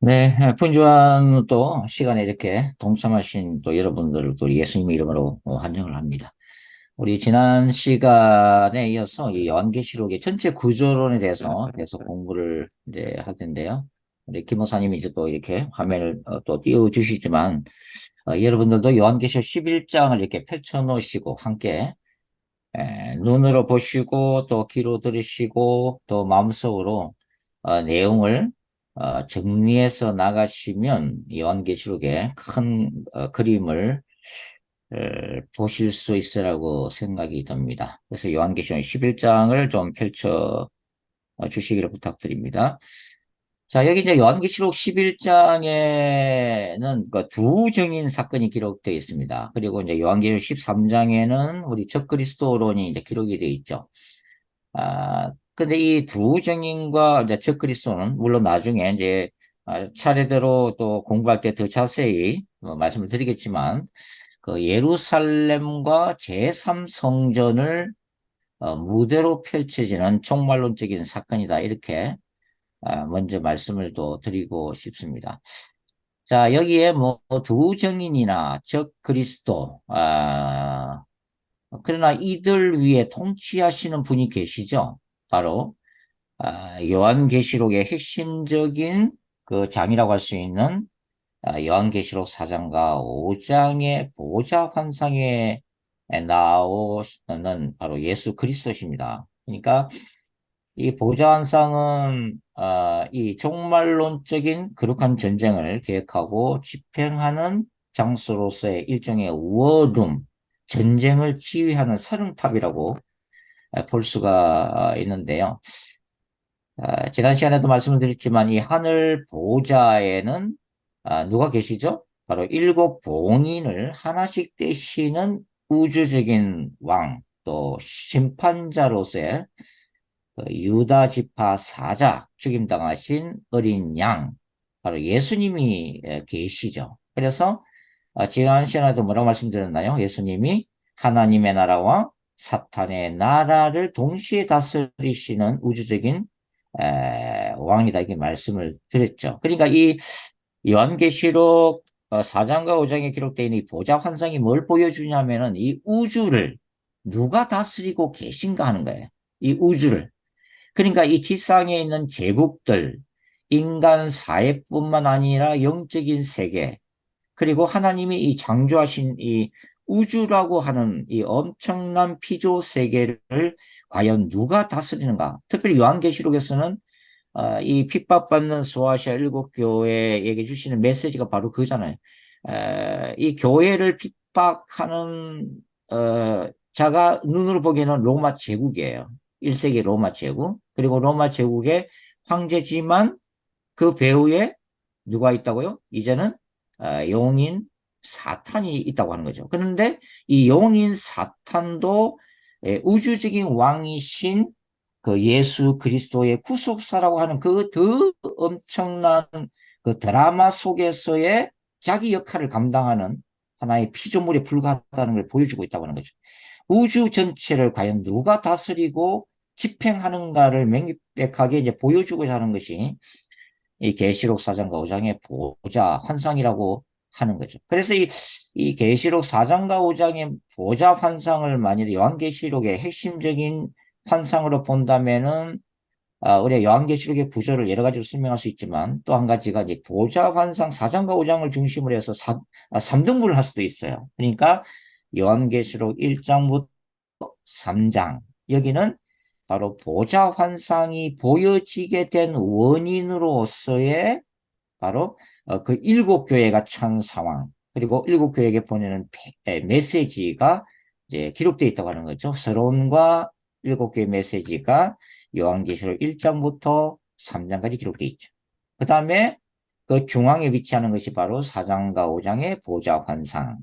네, 분주한 또 시간에 이렇게 동참하신 또 여러분들을 또 예수님의 이름으로 환영을 합니다. 우리 지난 시간에 이어서 이 요한계시록의 전체 구조론에 대해서 계속 공부를 이제 할 텐데요. 우리 김 목사님이 이제 또 이렇게 화면을 또 띄워주시지만, 여러분들도 요한계시록 11장을 이렇게 펼쳐 놓으시고 함께 눈으로 보시고 또 귀로 들으시고 또 마음속으로 내용을 정리해서 나가시면 요한계시록의 큰 그림을 보실 수 있으라고 생각이 듭니다. 그래서 요한계시록 11장을 좀 펼쳐 주시기를 부탁드립니다. 자, 여기 이제 요한계시록 11장에는 그 두 증인 사건이 기록되어 있습니다. 그리고 이제 요한계시록 13장에는 우리 적그리스도론이 이제 기록이 되어 있죠. 근데 이 두 증인과 이제 적그리스도는 물론 나중에 이제 차례대로 또 공부할 때 더 자세히 말씀을 드리겠지만 그 예루살렘과 제3성전을 무대로 펼쳐지는 종말론적인 사건이다. 이렇게 먼저 말씀을 또 드리고 싶습니다. 자, 여기에 뭐 두 정인이나 적 그리스도, 그러나 이들 위에 통치하시는 분이 계시죠. 바로 요한계시록의 핵심적인 그 장이라고 할 수 있는 요한계시록 4장과 5장의 보좌 환상에 나오시는 바로 예수 그리스도십니다. 그러니까 이 보좌환상은 이 종말론적인 거룩한 전쟁을 계획하고 집행하는 장소로서의 일종의 워룸, 전쟁을 지휘하는 사령탑이라고 볼 수가 있는데요. 지난 시간에도 말씀을 드렸지만 이 하늘 보좌에는 누가 계시죠? 바로 일곱 봉인을 하나씩 떼시는 우주적인 왕, 또 심판자로서의 그 유다 지파 사자 죽임당하신 어린 양 바로 예수님이 계시죠. 그래서 지난 시간에도 뭐라고 말씀드렸나요? 예수님이 하나님의 나라와 사탄의 나라를 동시에 다스리시는 우주적인 왕이다 이렇게 말씀을 드렸죠. 그러니까 이 요한계시록 4장과 5장에 기록되어 있는 이 보좌 환상이 뭘 보여주냐면은 이 우주를 누가 다스리고 계신가 하는 거예요. 이 우주를. 그러니까 이 지상에 있는 제국들, 인간 사회뿐만 아니라 영적인 세계, 그리고 하나님이 이 창조하신 이 우주라고 하는 이 엄청난 피조 세계를 과연 누가 다스리는가? 특별히 요한계시록에서는 이 핍박받는 소아시아 일곱 교회에 얘기해 주시는 메시지가 바로 그거잖아요. 이 교회를 핍박하는 자가 눈으로 보기에는 로마 제국이에요. 1세기 로마 제국. 그리고 로마 제국의 황제지만 그 배후에 누가 있다고요? 이제는 용인 사탄이 있다고 하는 거죠. 그런데 이 용인 사탄도 우주적인 왕이신 그 예수 그리스도의 구속사라고 하는 그 더 엄청난 그 드라마 속에서의 자기 역할을 감당하는 하나의 피조물에 불과하다는 걸 보여주고 있다고 하는 거죠. 우주 전체를 과연 누가 다스리고 집행하는가를 명백하게 이제 보여주고자 하는 것이 이 계시록 4장과 5장의 보좌 환상이라고 하는 거죠. 그래서 이 계시록 4장과 5장의 보좌 환상을 만일 요한계시록의 핵심적인 환상으로 본다면은 우리가 요한계시록의 구조를 여러 가지로 설명할 수 있지만 또 한 가지가 이제 보좌 환상 4장과 5장을 중심으로 해서 3등분을 할 수도 있어요. 그러니까 요한계시록 1장부터 3장 여기는 바로 보좌 환상이 보여지게 된 원인으로서의 바로 그 일곱 교회가 처한 상황 그리고 일곱 교회에게 보내는 메시지가 이제 기록되어 있다고 하는 거죠. 서론과 일곱 교회 메시지가 요한계시록 1장부터 3장까지 기록되어 있죠. 그 다음에 그 중앙에 위치하는 것이 바로 4장과 5장의 보좌 환상.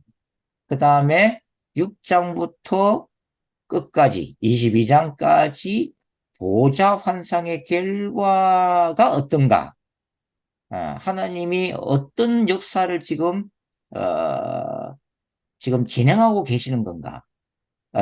그 다음에 6장부터 끝까지 22장까지 보좌 환상의 결과가 어떤가? 하나님이 어떤 역사를 어, 지금 진행하고 계시는 건가?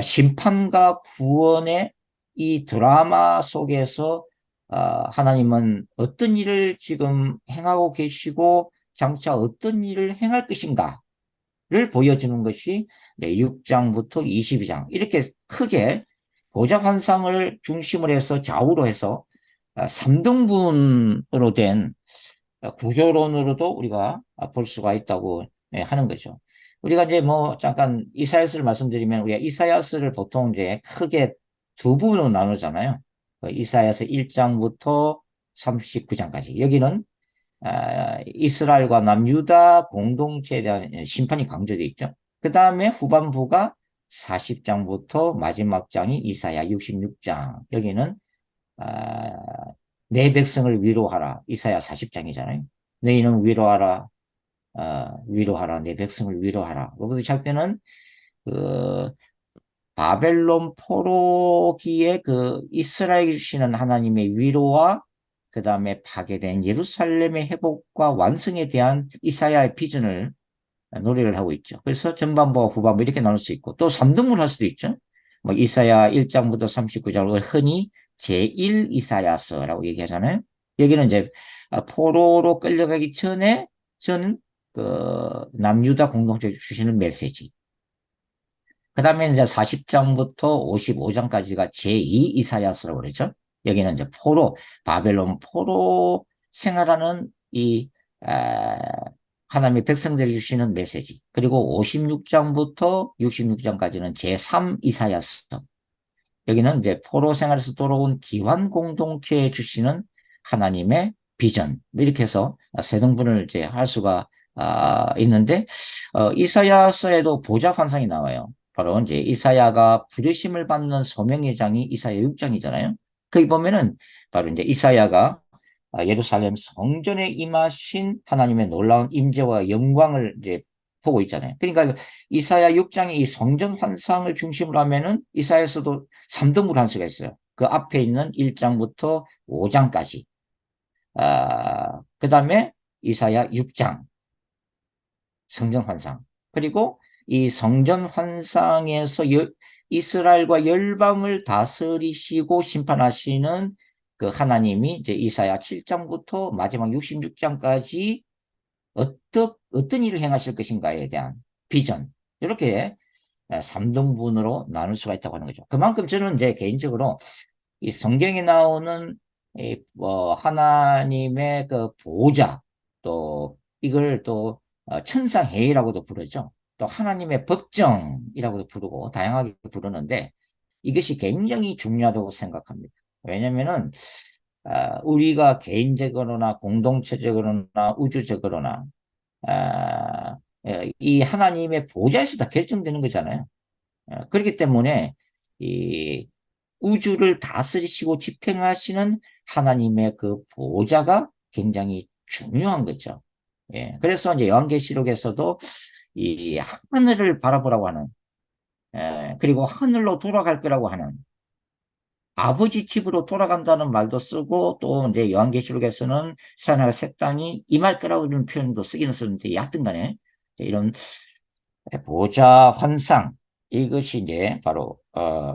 심판과 구원의 이 드라마 속에서 하나님은 어떤 일을 지금 행하고 계시고 장차 어떤 일을 행할 것인가를 보여주는 것이 6장부터 22장 이렇게 크게 보좌 환상을 중심으로 해서 좌우로 해서 3등분으로 된 구조론으로도 우리가 볼 수가 있다고 하는 거죠. 우리가 이제 뭐 잠깐 이사야서를 말씀드리면 우리가 이사야서를 보통 이제 크게 두 부분으로 나누잖아요. 이사야서 1장부터 39장까지. 여기는 이스라엘과 남유다 공동체에 대한 심판이 강조되어 있죠. 그 다음에 후반부가 40장부터 마지막 장이 이사야 66장. 여기는 아, 내 백성을 위로하라. 이사야 40장이잖아요. 너희는 위로하라. 위로하라. 내 백성을 위로하라. 여기서 잘 때는 그 바벨론 포로기에 그 이스라엘에 주시는 하나님의 위로와 그 다음에 파괴된 예루살렘의 회복과 완성에 대한 이사야의 비전을 노래를 하고 있죠. 그래서 전반부와 후반부 이렇게 나눌 수 있고 또 3등분 할 수도 있죠. 뭐 이사야 1장부터 39장을 흔히 제1 이사야서라고 얘기하잖아요. 여기는 이제 포로로 끌려가기 전에 전 그 남유다 공동체 주시는 메시지. 그 다음에 이제 40장부터 55장까지가 제2 이사야서라고 그러죠. 여기는 이제 바벨론 포로 생활하는 아, 하나님의 백성들이 주시는 메시지. 그리고 56장부터 66장까지는 제3 이사야서. 여기는 이제 포로 생활에서 돌아온 기환 공동체에 주시는 하나님의 비전. 이렇게 해서 세 등분을 이제 할 수가 있는데, 이사야서에도 보좌 환상이 나와요. 바로 이제 이사야가 부르심을 받는 소명의 장이 이사야 6장이잖아요. 거기 보면은 바로 이제 이사야가 예루살렘 성전에 임하신 하나님의 놀라운 임재와 영광을 이제 보고 있잖아요. 그러니까 이사야 6장의 이 성전 환상을 중심으로 하면은 이사야서도 3등분 할 수가 있어요. 그 앞에 있는 1장부터 5장까지. 그 다음에 이사야 6장 성전 환상. 그리고 이 성전 환상에서 이스라엘과 열방을 다스리시고 심판하시는 그 하나님이 이제 이사야 7장부터 마지막 66장까지 어떤 일을 행하실 것인가에 대한 비전. 이렇게 3등분으로 나눌 수가 있다고 하는 거죠. 그만큼 저는 이제 개인적으로 이 성경에 나오는 하나님의 그 보호자 또 이걸 또 천상회의라고도 부르죠. 또 하나님의 법정이라고도 부르고 다양하게 부르는데 이것이 굉장히 중요하다고 생각합니다. 왜냐면은 우리가 개인적으로나 공동체적으로나 우주적으로나 이 하나님의 보좌에서 다 결정되는 거잖아요. 그렇기 때문에 이 우주를 다스리시고 집행하시는 하나님의 그 보좌가 굉장히 중요한 거죠. 예. 그래서 이제 요한계시록에서도 이 하늘을 바라보라고 하는, 그리고 하늘로 돌아갈 거라고 하는 아버지 집으로 돌아간다는 말도 쓰고 또 이제 요한계시록에서는 새하늘과 새 땅이 임할 거라고 이런 표현도 쓰기는 쓰는데 여하튼 간에 이런 보좌 환상 이것이 이제 바로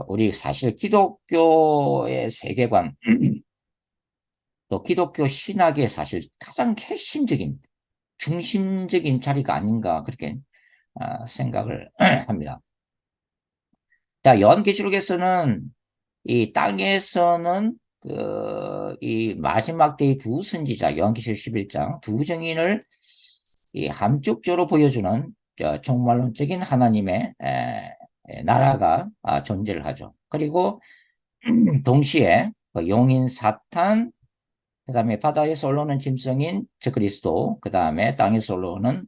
우리 사실 기독교의 세계관 또 기독교 신학의 사실 가장 핵심적인 중심적인 자리가 아닌가 그렇게 생각을 합니다. 자, 요한계시록에서는 이 땅에서는 이 마지막 때의 두 선지자 요한계시록 11장 두 증인을 이 함축적으로 보여주는 종말론적인 하나님의 나라가 존재를 하죠. 그리고 동시에 그 용인 사탄, 그 다음에 바다에서 올라오는 짐승인 저 그리스도, 그 다음에 땅에서 올라오는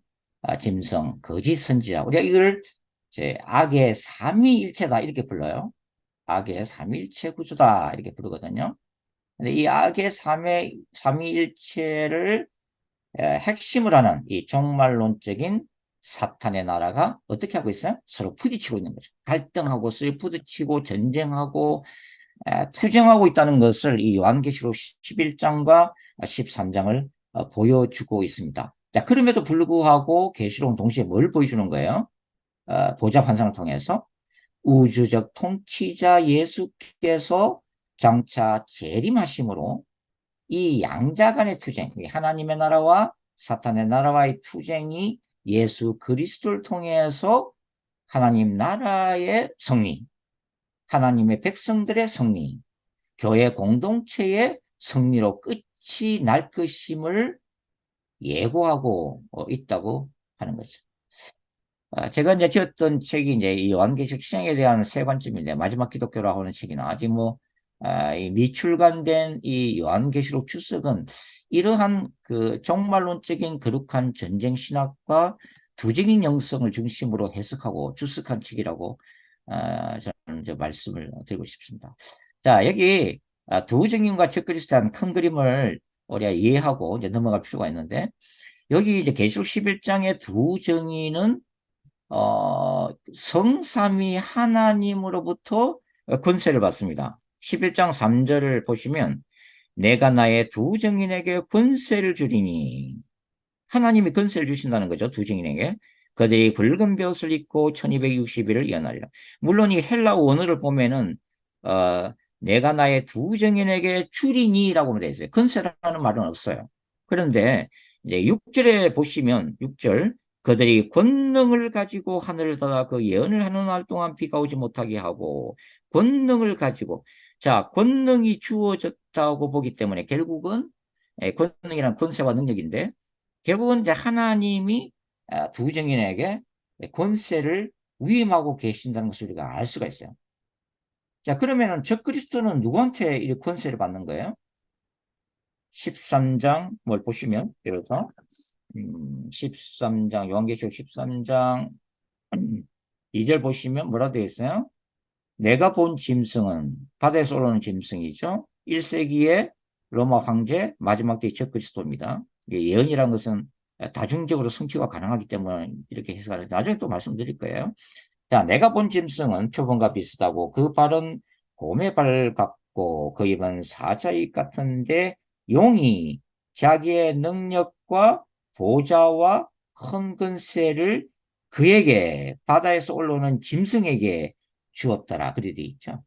짐승, 거짓 선지자. 우리가 이걸 이제 악의 삼위일체다 이렇게 불러요. 악의 삼위일체 구조다 이렇게 부르거든요. 근데 이 악의 삼위일체를 핵심을 하는 이 종말론적인 사탄의 나라가 어떻게 하고 있어요? 서로 부딪히고 있는 거죠. 갈등하고 서로 부딪히고 전쟁하고 투쟁하고 있다는 것을 이 요한계시록 11장과 13장을 보여주고 있습니다. 자, 그럼에도 불구하고 계시록은 동시에 뭘 보여주는 거예요? 보좌 환상을 통해서 우주적 통치자 예수께서 장차 재림하심으로 이 양자 간의 투쟁, 하나님의 나라와 사탄의 나라와의 투쟁이 예수 그리스도를 통해서 하나님 나라의 승리, 하나님의 백성들의 승리, 교회 공동체의 승리로 끝이 날 것임을 예고하고 있다고 하는 거죠. 제가 이제 지었던 책이 이제 이 요한계시록 신앙에 대한 세 관점인데, 마지막 기독교라고 하는 책이나 아직 뭐 이 미출간된 이 요한계시록 주석은 이러한 그 종말론적인 거룩한 전쟁 신학과 두적인 영성을 중심으로 해석하고 주석한 책이라고 저는 이제 말씀을 드리고 싶습니다. 자, 여기 두증인과 적그리스도한 큰 그림을 우리가 이해하고 이제 넘어갈 필요가 있는데, 여기 이제 계시록 11장의 두 정의는 성삼위 하나님으로부터 권세를 받습니다. 11장 3절을 보시면 내가 나의 두 증인에게 권세를 주리니, 하나님이 권세를 주신다는 거죠. 두 증인에게. 그들이 붉은 벼옷을 입고 1260일을 예언하리라. 물론 이 헬라 원어를 보면은 내가 나의 두 증인에게 주리니라고 되어 있어요. 권세라는 말은 없어요. 그런데 이제 6절에 보시면 6절, 그들이 권능을 가지고 하늘을 닫아 그 예언을 하는 날 동안 비가 오지 못하게 하고, 권능을 가지고, 자, 권능이 주어졌다고 보기 때문에 결국은 권능이란 권세와 능력인데, 결국은 이제 하나님이 두 증인에게 권세를 위임하고 계신다는 것을 우리가 알 수가 있어요. 자, 그러면은 적그리스도는 누구한테 이 권세를 받는 거예요? 13장 뭘 보시면, 예를 들어서 13장, 요한계시록 13장 2절 보시면 뭐라 되어 있어요? 내가 본 짐승은, 바다에서 올라오는 짐승이죠. 1세기의 로마 황제, 마지막 때의 적그리스도입니다. 예언이라는 것은 다중적으로 성취가 가능하기 때문에 이렇게 해석하는데, 나중에 또 말씀드릴 거예요. 자, 내가 본 짐승은 표범과 비슷하고 그 발은 곰의 발 같고 그 입은 사자입 같은데, 용이 자기의 능력과 보좌와 큰 권세를 그에게, 바다에서 올라오는 짐승에게 주었더라. 그렇게 돼 있죠.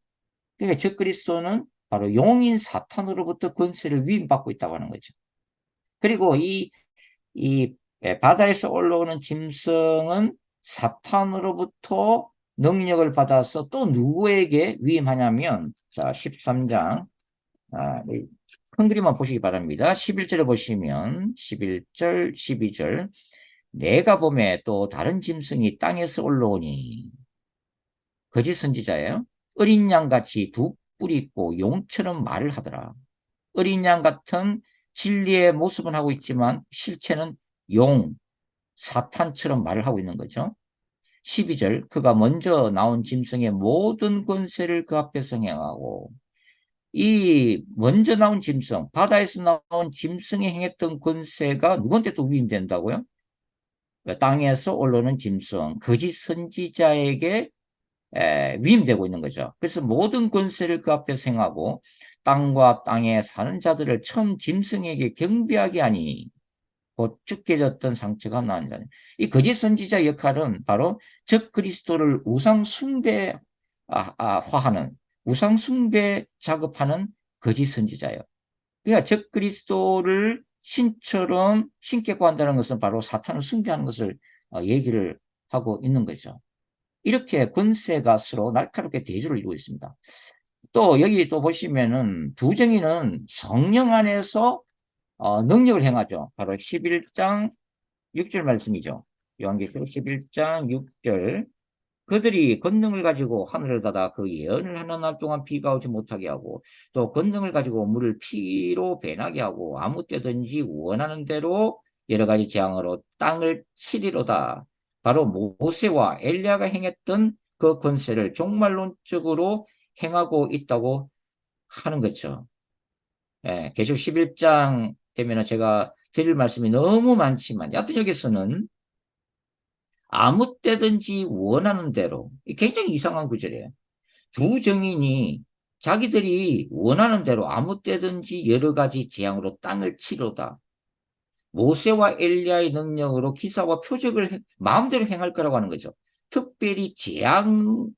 그러니까 적그리스도는 바로 용인 사탄으로부터 권세를 위임받고 있다고 하는 거죠. 그리고 이 바다에서 올라오는 짐승은 사탄으로부터 능력을 받아서 또 누구에게 위임하냐면, 자, 13장, 큰 그림만 보시기 바랍니다. 11절에 보시면, 11절, 12절, 내가 보매 또 다른 짐승이 땅에서 올라오니, 거짓 선지자예요. 어린 양같이 두 뿔이 있고 용처럼 말을 하더라. 어린 양 같은 진리의 모습은 하고 있지만 실체는 용, 사탄처럼 말을 하고 있는 거죠. 12절, 그가 먼저 나온 짐승의 모든 권세를 그 앞에서 행하고, 이 먼저 나온 짐승, 바다에서 나온 짐승이 행했던 권세가 누구한테 또 위임된다고요? 땅에서 올라오는 짐승, 거짓 선지자에게 위임되고 있는 거죠. 그래서 모든 권세를 그 앞에서 행하고 땅과 땅에 사는 자들을 처음 짐승에게 경배하게 하니 곧 죽게 졌던 상처가 나은다. 이 거짓 선지자 역할은 바로 적 그리스도를 우상 숭배화하는, 우상 숭배 작업하는 거짓 선지자예요. 그러니까 적 그리스도를 신처럼 신께 구한다는 것은 바로 사탄을 숭배하는 것을 얘기를 하고 있는 거죠. 이렇게 권세가 서로 날카롭게 대조를 이루고 있습니다. 또 여기 또 보시면은 두 정의는 성령 안에서 능력을 행하죠. 바로 11장 6절 말씀이죠. 요한계시록 11장 6절, 그들이 권능을 가지고 하늘을 닫아 그 예언을 하는 날 동안 비가 오지 못하게 하고, 또 권능을 가지고 물을 피로 변하게 하고 아무 때든지 원하는 대로 여러 가지 재앙으로 땅을 치리로다. 바로 모세와 엘리야가 행했던 그 권세를 종말론적으로 행하고 있다고 하는 거죠. 계시록 11장 되면 제가 드릴 말씀이 너무 많지만, 여하튼 여기서는 아무 때든지 원하는 대로, 굉장히 이상한 구절이에요. 두 정인이 자기들이 원하는 대로 아무 때든지 여러 가지 재앙으로 땅을 치로다. 모세와 엘리야의 능력으로 기사와 표적을 마음대로 행할 거라고 하는 거죠. 특별히 재앙을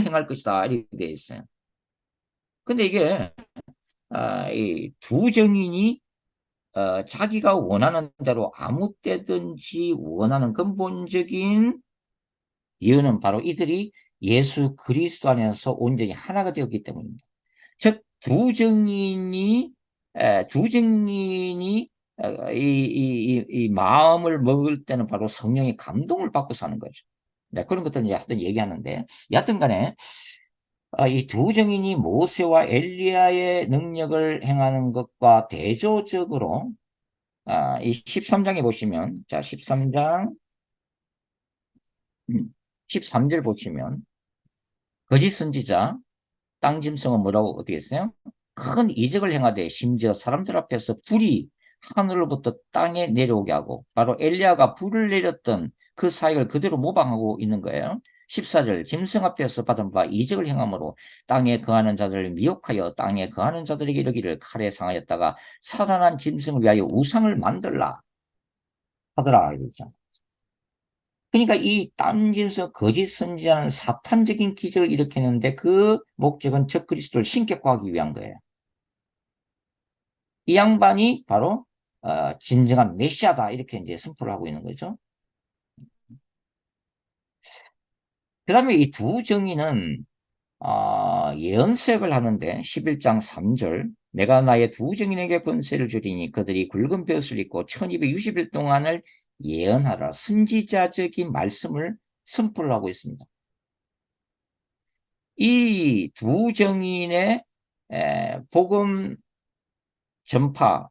행할 것이다. 이렇게 되어 있어요. 근데 이게 이 두 정인이 자기가 원하는 대로 아무 때든지 원하는 근본적인 이유는 바로 이들이 예수 그리스도 안에서 온전히 하나가 되었기 때문입니다. 즉, 두 증인이 이 마음을 먹을 때는 바로 성령의 감동을 받고 사는 거죠. 네, 그런 것들은 이제 하여튼 얘기하는데, 여하튼 간에, 이 두 증인이 모세와 엘리야의 능력을 행하는 것과 대조적으로, 이 13장에 보시면, 자, 13장, 13절 보시면, 거짓 선지자, 땅 짐승은 뭐라고 어떻게 했어요? 큰 이적을 행하되 심지어 사람들 앞에서 불이 하늘로부터 땅에 내려오게 하고 바로 엘리야가 불을 내렸던 그 사역을 그대로 모방하고 있는 거예요. 14절 짐승 앞에서 받은 바 이적을 행함으로 땅에 거하는 자들을 미혹하여 땅에 거하는 자들에게 이르기를 칼에 상하였다가 살아난 짐승을 위하여 우상을 만들라 하더라 이러죠. 그러니까 이 땀짐승 거짓 선지자는 사탄적인 기적을 일으키는데 그 목적은 적그리스도를 신격화하기 위한 거예요. 이 양반이 바로 진정한 메시아다 이렇게 이제 선포를 하고 있는 거죠. 그 다음에 이 두 정의는 예언서역을 하는데 11장 3절 내가 나의 두 정인에게 권세를 주리니 그들이 굵은 벼슬 입고 1260일 동안을 예언하라 선지자적인 말씀을 선포를 하고 있습니다. 이 두 정인의 복음 전파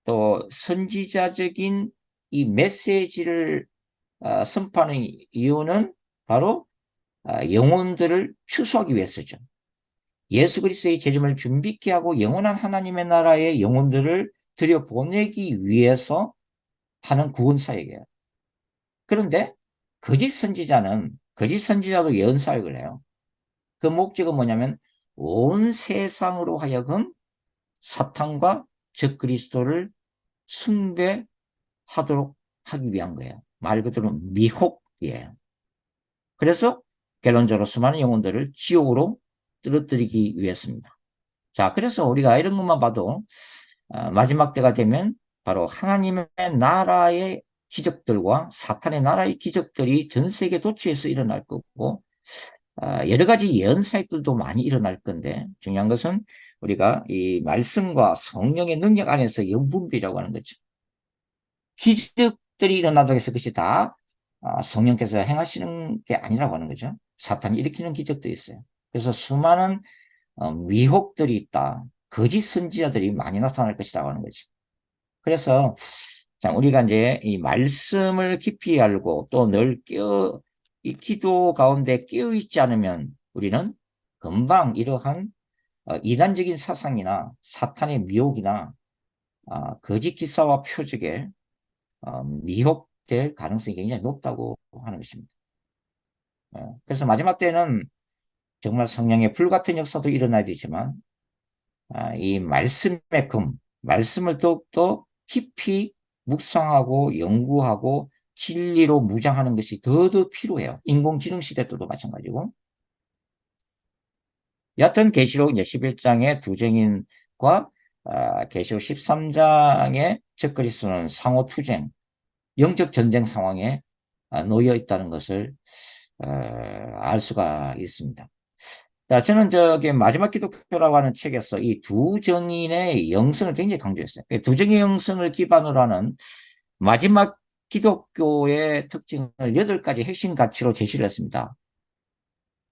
또 선지자적인 이 메시지를 선포하는 이유는 바로 영혼들을 추수하기 위해서죠. 예수 그리스도의 재림을 준비케 하고 영원한 하나님의 나라의 영혼들을 들여보내기 위해서 하는 구원 사역이에요. 그런데 거짓 선지자도 예언 사역을 해요. 그 목적은 뭐냐면 온 세상으로 하여금 사탄과 적그리스도를 숭배하도록 하기 위한 거예요. 말 그대로 미혹이에요. 그래서 결론적으로 수많은 영혼들을 지옥으로 떨어뜨리기 위해서입니다. 자, 그래서 우리가 이런 것만 봐도 마지막 때가 되면 바로 하나님의 나라의 기적들과 사탄의 나라의 기적들이 전 세계 도처에서 일어날 거고 여러 가지 예언 사역들도 많이 일어날 건데 중요한 것은 우리가 이 말씀과 성령의 능력 안에서 영분별이라고 하는 거죠. 기적들이 일어나도 해서 그것이 다 성령께서 행하시는 게 아니라고 하는 거죠. 사탄이 일으키는 기적도 있어요. 그래서 수많은 미혹들이 있다. 거짓 선지자들이 많이 나타날 것이라고 하는 거죠. 그래서 자, 우리가 이제 이 말씀을 깊이 알고 또 늘 이 기도 가운데 깨어 있지 않으면 우리는 금방 이러한 이단적인 사상이나 사탄의 미혹이나 거짓 기사와 표적에 미혹될 가능성이 굉장히 높다고 하는 것입니다. 그래서 마지막 때는 정말 성령의 불같은 역사도 일어나야 되지만 이 말씀의 말씀을 더욱더 깊이 묵상하고 연구하고 진리로 무장하는 것이 더더 필요해요. 인공지능 시대 때도 마찬가지고. 여하튼 계시록 이제 11장의 두 증인과 계시록 13장의 적그리스도는 상호 투쟁, 영적 전쟁 상황에 놓여 있다는 것을 알 수가 있습니다. 자, 저는 저기 마지막 기독교라고 하는 책에서 이 두 정인의 영성을 굉장히 강조했어요. 두 정인의 영성을 기반으로 하는 마지막 기독교의 특징을 8가지 핵심 가치로 제시를 했습니다.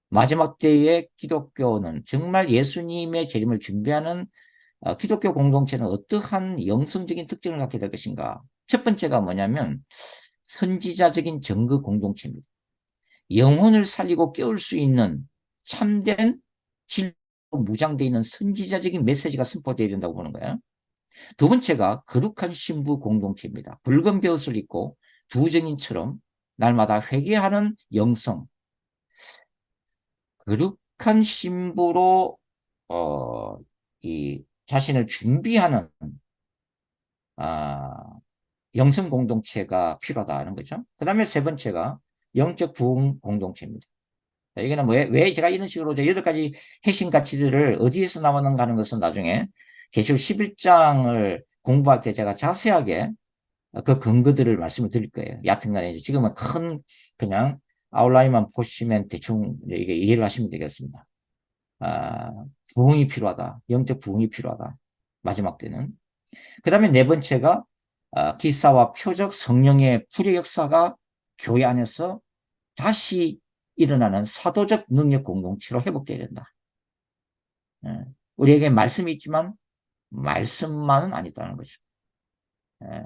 마지막 때의 기독교는 정말 예수님의 재림을 준비하는 기독교 공동체는 어떠한 영성적인 특징을 갖게 될 것인가? 첫 번째가 뭐냐면 선지자적인 증거 공동체입니다. 영혼을 살리고 깨울 수 있는 참된 진리로 무장되어 있는 선지자적인 메시지가 선포되어야 된다고 보는 거예요. 두 번째가 거룩한 신부 공동체입니다. 붉은 벼옷을 입고 두 증인처럼 날마다 회개하는 영성, 거룩한 신부로 이 자신을 준비하는 아, 영성 공동체가 필요하다는 거죠. 그 다음에 세 번째가 영적 부흥 공동체입니다. 이거는 왜 제가 이런 식으로 8가지 핵심 가치들을 어디에서 나왔는가 하는 것은 나중에 계시록 11장을 공부할 때 제가 자세하게 그 근거들을 말씀을 드릴 거예요. 얕은 간에 이제 지금은 큰 그냥 아웃라인만 보시면 대충 이게 이해를 하시면 되겠습니다. 아, 부흥이 필요하다. 영적 부흥이 필요하다. 마지막 때는. 그 다음에 네 번째가 기사와 표적 성령의 불의 역사가 교회 안에서 다시 일어나는 사도적 능력 공동체로 회복되어야 된다. 예. 우리에게 말씀이 있지만 말씀만은 아니다는 거죠. 예.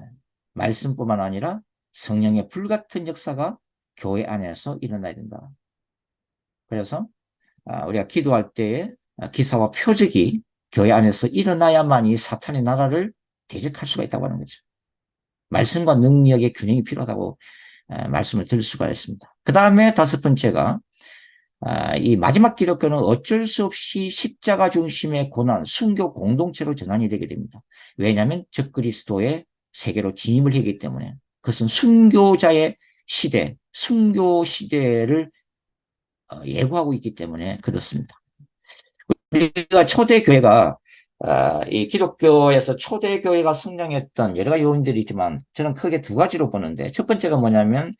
말씀뿐만 아니라 성령의 불같은 역사가 교회 안에서 일어나야 된다. 그래서 우리가 기도할 때에 기사와 표적이 교회 안에서 일어나야만이 사탄의 나라를 대적할 수가 있다고 하는 거죠. 말씀과 능력의 균형이 필요하다고 말씀을 드릴 수가 있습니다. 그 다음에 다섯 번째가 이 마지막 기독교는 어쩔 수 없이 십자가 중심의 고난, 순교 공동체로 전환이 되게 됩니다. 왜냐하면 적그리스도의 세계로 진입을 하기 때문에 그것은 순교자의 시대, 순교 시대를 예고하고 있기 때문에 그렇습니다. 우리가 초대교회가 이 기독교에서 초대교회가 성장했던 여러 가지 요인들이 있지만 저는 크게 두 가지로 보는데 첫 번째가 뭐냐면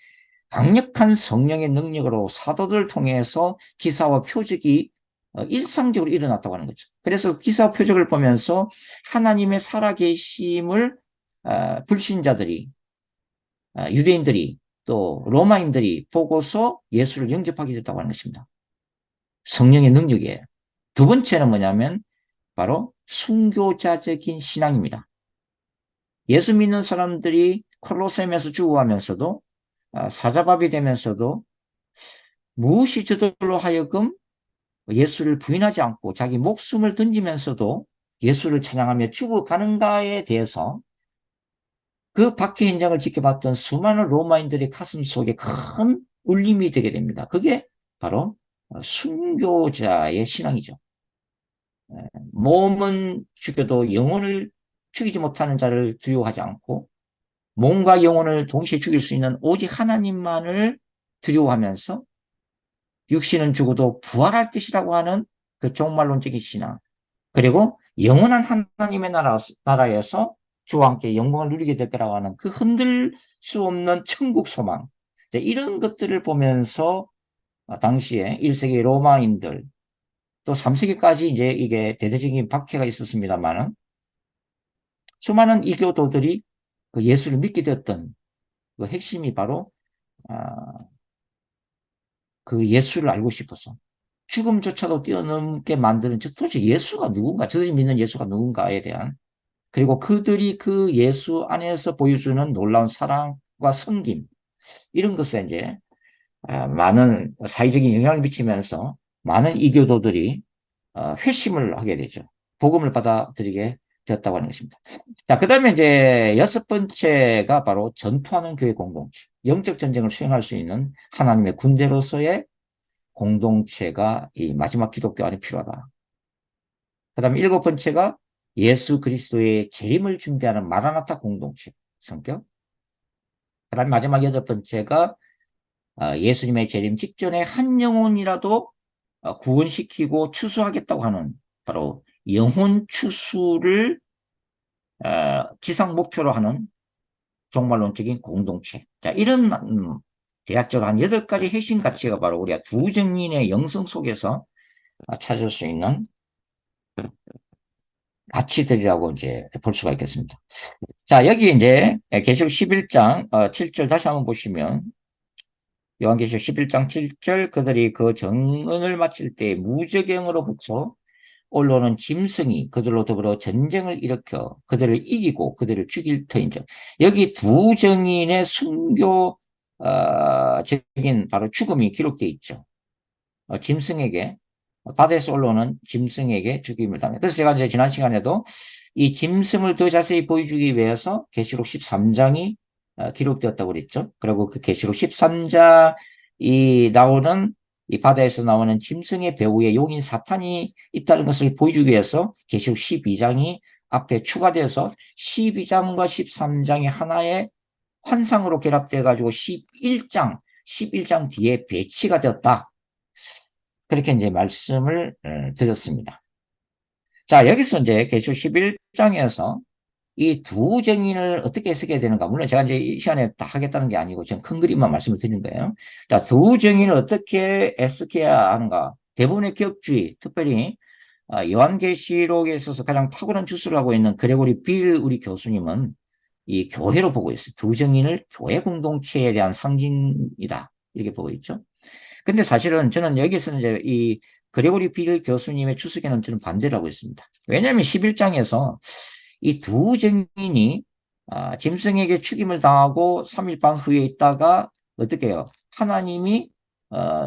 강력한 성령의 능력으로 사도들을 통해서 기사와 표적이 일상적으로 일어났다고 하는 거죠. 그래서 기사와 표적을 보면서 하나님의 살아계심을 불신자들이 유대인들이 또 로마인들이 보고서 예수를 영접하게 됐다고 하는 것입니다. 성령의 능력이에요. 두 번째는 뭐냐면 바로 순교자적인 신앙입니다. 예수 믿는 사람들이 콜로세움에서 죽어가면서도 사자밥이 되면서도 무엇이 저들로 하여금 예수를 부인하지 않고 자기 목숨을 던지면서도 예수를 찬양하며 죽어가는가에 대해서 그 박해 현장을 지켜봤던 수많은 로마인들의 가슴 속에 큰 울림이 되게 됩니다. 그게 바로 순교자의 신앙이죠. 몸은 죽여도 영혼을 죽이지 못하는 자를 두려워하지 않고 몸과 영혼을 동시에 죽일 수 있는 오직 하나님만을 두려워하면서 육신은 죽어도 부활할 것이라고 하는 그 종말론적인 신앙. 그리고 영원한 하나님의 나라에서 주와 함께 영광을 누리게 될 거라고 하는 그 흔들 수 없는 천국 소망. 이런 것들을 보면서 당시에 1세기 로마인들 또 3세기까지 이제 이게 대대적인 박해가 있었습니다만은 수많은 이교도들이 그 예수를 믿게 되었던 그 핵심이 바로 아, 그 예수를 알고 싶어서 죽음조차도 뛰어넘게 만드는 도대체 예수가 누군가, 저들이 믿는 예수가 누군가에 대한 그리고 그들이 그 예수 안에서 보여주는 놀라운 사랑과 섬김 이런 것에 이제 많은 사회적인 영향을 미치면서 많은 이교도들이 회심을 하게 되죠. 복음을 받아들이게 되었다고 하는 것입니다. 자, 그 다음에 이제 여섯 번째가 바로 전투하는 교회 공동체. 영적 전쟁을 수행할 수 있는 하나님의 군대로서의 공동체가 이 마지막 기독교 안에 필요하다. 그 다음에 일곱 번째가 예수 그리스도의 재림을 준비하는 마라나타 공동체 성격. 그 다음에 마지막 여덟 번째가 예수님의 재림 직전에 한 영혼이라도 구원시키고 추수하겠다고 하는 바로 영혼 추수를 지상 목표로 하는 종말론적인 공동체. 자, 이런 대략적으로 한 8가지 핵심 가치가 바로 우리가 두 정인의 영성 속에서 찾을 수 있는 가치들이라고 이제 볼 수가 있겠습니다. 자, 여기 이제 계시록 11장 7절 다시 한번 보시면 요한계시록 11장 7절 그들이 그 정언을 마칠 때 무저갱으로부터 올라오는 짐승이 그들로 더불어 전쟁을 일으켜 그들을 이기고 그들을 죽일 터인즉 여기 두 정인의 순교적인 바로 죽음이 기록되어 있죠. 짐승에게 바다에서 올라오는 짐승에게 죽임을 당해. 그래서 제가 이제 지난 시간에도 이 짐승을 더 자세히 보여주기 위해서 계시록 13장이 기록되었다고 그랬죠. 그리고 그 계시록 13장이 나오는 이 바다에서 나오는 짐승의 배후에 용인 사탄이 있다는 것을 보여주기 위해서 계시록 12장이 앞에 추가돼서 12장과 13장이 하나의 환상으로 결합돼 가지고 11장 뒤에 배치가 되었다. 그렇게 이제 말씀을 드렸습니다. 자, 여기서 이제 계시록 11장에서 이 두 정인을 어떻게 해석해야 되는가. 물론 제가 이제 이 시간에 다 하겠다는 게 아니고 지금 큰 그림만 말씀을 드린 거예요. 자, 두 정인을 어떻게 해석해야 하는가. 대부분의 기억주의, 특별히 요한계시록에 있어서 가장 탁월한 주술을 하고 있는 그레고리 빌 우리 교수님은 이 교회로 보고 있어요. 두 정인을 교회 공동체에 대한 상징이다. 이렇게 보고 있죠. 근데 사실은 저는 여기서는 이제 이 그레고리 빌 교수님의 추석에는 저는 반대를 하고 있습니다. 왜냐하면 11장에서 이 두 증인이 짐승에게 죽임을 당하고 3일 반 후에 있다가 어떻게 해요? 하나님이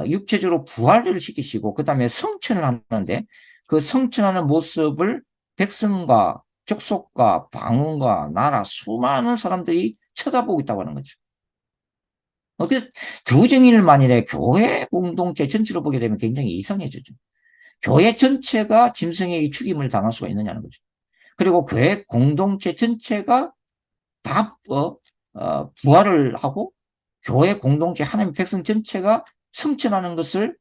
육체적으로 부활을 시키시고 그 다음에 성천을 하는데 그 성천하는 모습을 백성과 족속과 방언과 나라 수많은 사람들이 쳐다보고 있다고 하는 거죠. 두 증인을 만일에 교회 공동체 전체로 보게 되면 굉장히 이상해지죠. 교회 전체가 짐승에게 죽임을 당할 수가 있느냐는 거죠. 그리고 교회 공동체 전체가 다 부활을 하고 교회 공동체 하나님 백성 전체가 성천하는 것을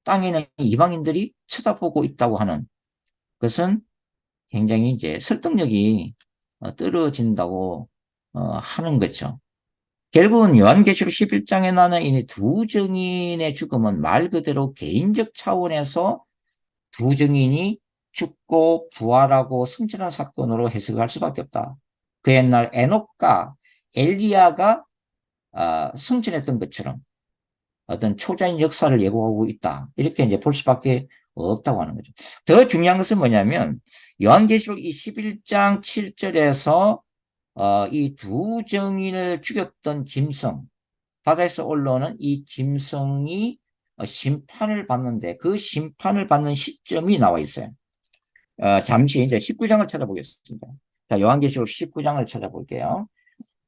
땅에 있는 이방인들이 쳐다보고 있다고 하는 것은 굉장히 이제 설득력이 떨어진다고 하는 거죠. 결국은 요한계시록 11장에 나는 이 두 증인의 죽음은 말 그대로 개인적 차원에서 두 증인이 죽고 부활하고 승천한 사건으로 해석할 수밖에 없다. 그 옛날 에녹과 엘리야가 승천했던 것처럼 어떤 초자연 역사를 예고하고 있다. 이렇게 이제 볼 수밖에 없다고 하는 거죠. 더 중요한 것은 뭐냐면 요한계시록 이 11장 7절에서 이 두 증인을 죽였던 짐승, 바다에서 올라오는 이 짐승이 심판을 받는데 그 심판을 받는 시점이 나와 있어요. 잠시 이제 19장을 찾아보겠습니다. 자, 요한계시록 19장을 찾아볼게요.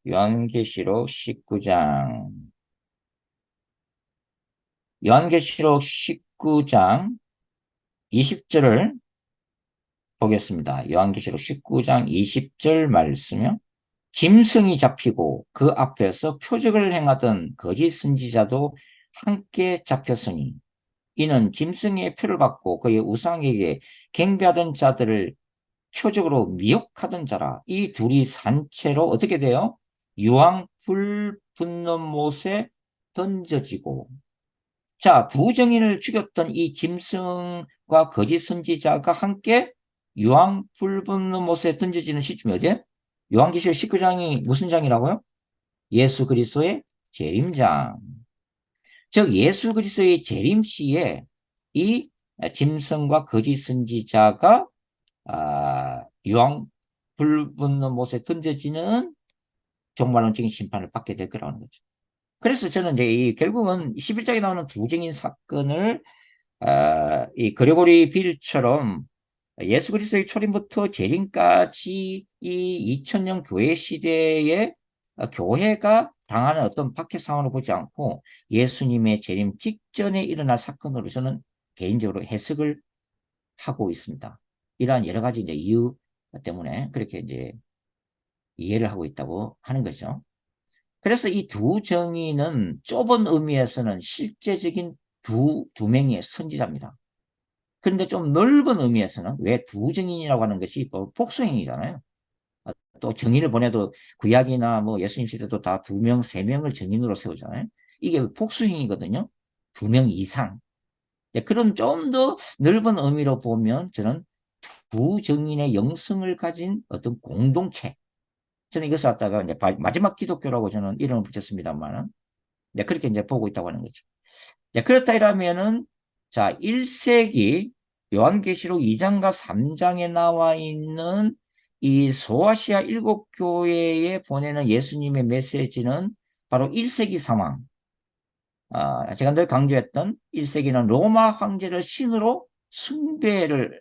요한계시록 19장. 요한계시록 19장 20절을 보겠습니다. 요한계시록 19장 20절 말씀이요. 짐승이 잡히고 그 앞에서 표적을 행하던 거짓 선지자도 함께 잡혔으니 이는 짐승의 표를 받고 그의 우상에게 경배하던 자들을 표적으로 미혹하던 자라. 이 둘이 산채로 어떻게 돼요? 유황 불 붙는 못에 던져지고. 자, 두 정인을 죽였던 이 짐승과 거짓 선지자가 함께 유황 불 붙는 못에 던져지는 시점이 어디에? 요한계시록 19장이 무슨 장이라고요? 예수 그리스도의 재림장. 즉 예수 그리스도의 재림시에 이 짐승과 거짓 선지자가 유황 불 붙는 못에 던져지는 종말론적인 심판을 받게 될 거라는 거죠. 그래서 저는 이제 결국은 11장에 나오는 두 증인 사건을 이 그레고리 빌처럼 예수 그리스도의 초림부터 재림까지 이 2000년 교회 시대에 교회가 당하는 어떤 박해 상황을 보지 않고 예수님의 재림 직전에 일어날 사건으로 저는 개인적으로 해석을 하고 있습니다. 이러한 여러 가지 이제 이유 때문에 그렇게 이제 이해를 하고 있다고 하는 거죠. 그래서 이 두 정의는 좁은 의미에서는 실제적인 두 명의 선지자입니다. 그런데 좀 넓은 의미에서는 왜 두 정인이라고 하는 것이 복수행위잖아요. 또 정인을 보내도 구약이나 뭐 예수님 시대도 다 두 명, 세 명을 정인으로 세우잖아요. 이게 복수행위거든요. 두 명 이상. 그런 좀 더 넓은 의미로 보면 저는 두 정인의 영성을 가진 어떤 공동체. 저는 이것을 갖다가 이제 마지막 기독교라고 저는 이름을 붙였습니다만은 그렇게 이제 보고 있다고 하는 거죠. 그렇다 이러면은 자, 1세기 요한계시록 2장과 3장에 나와 있는 이 소아시아 일곱 교회에 보내는 예수님의 메시지는 바로 1세기 상황. 제가 늘 강조했던 1세기는 로마 황제를 신으로 숭배를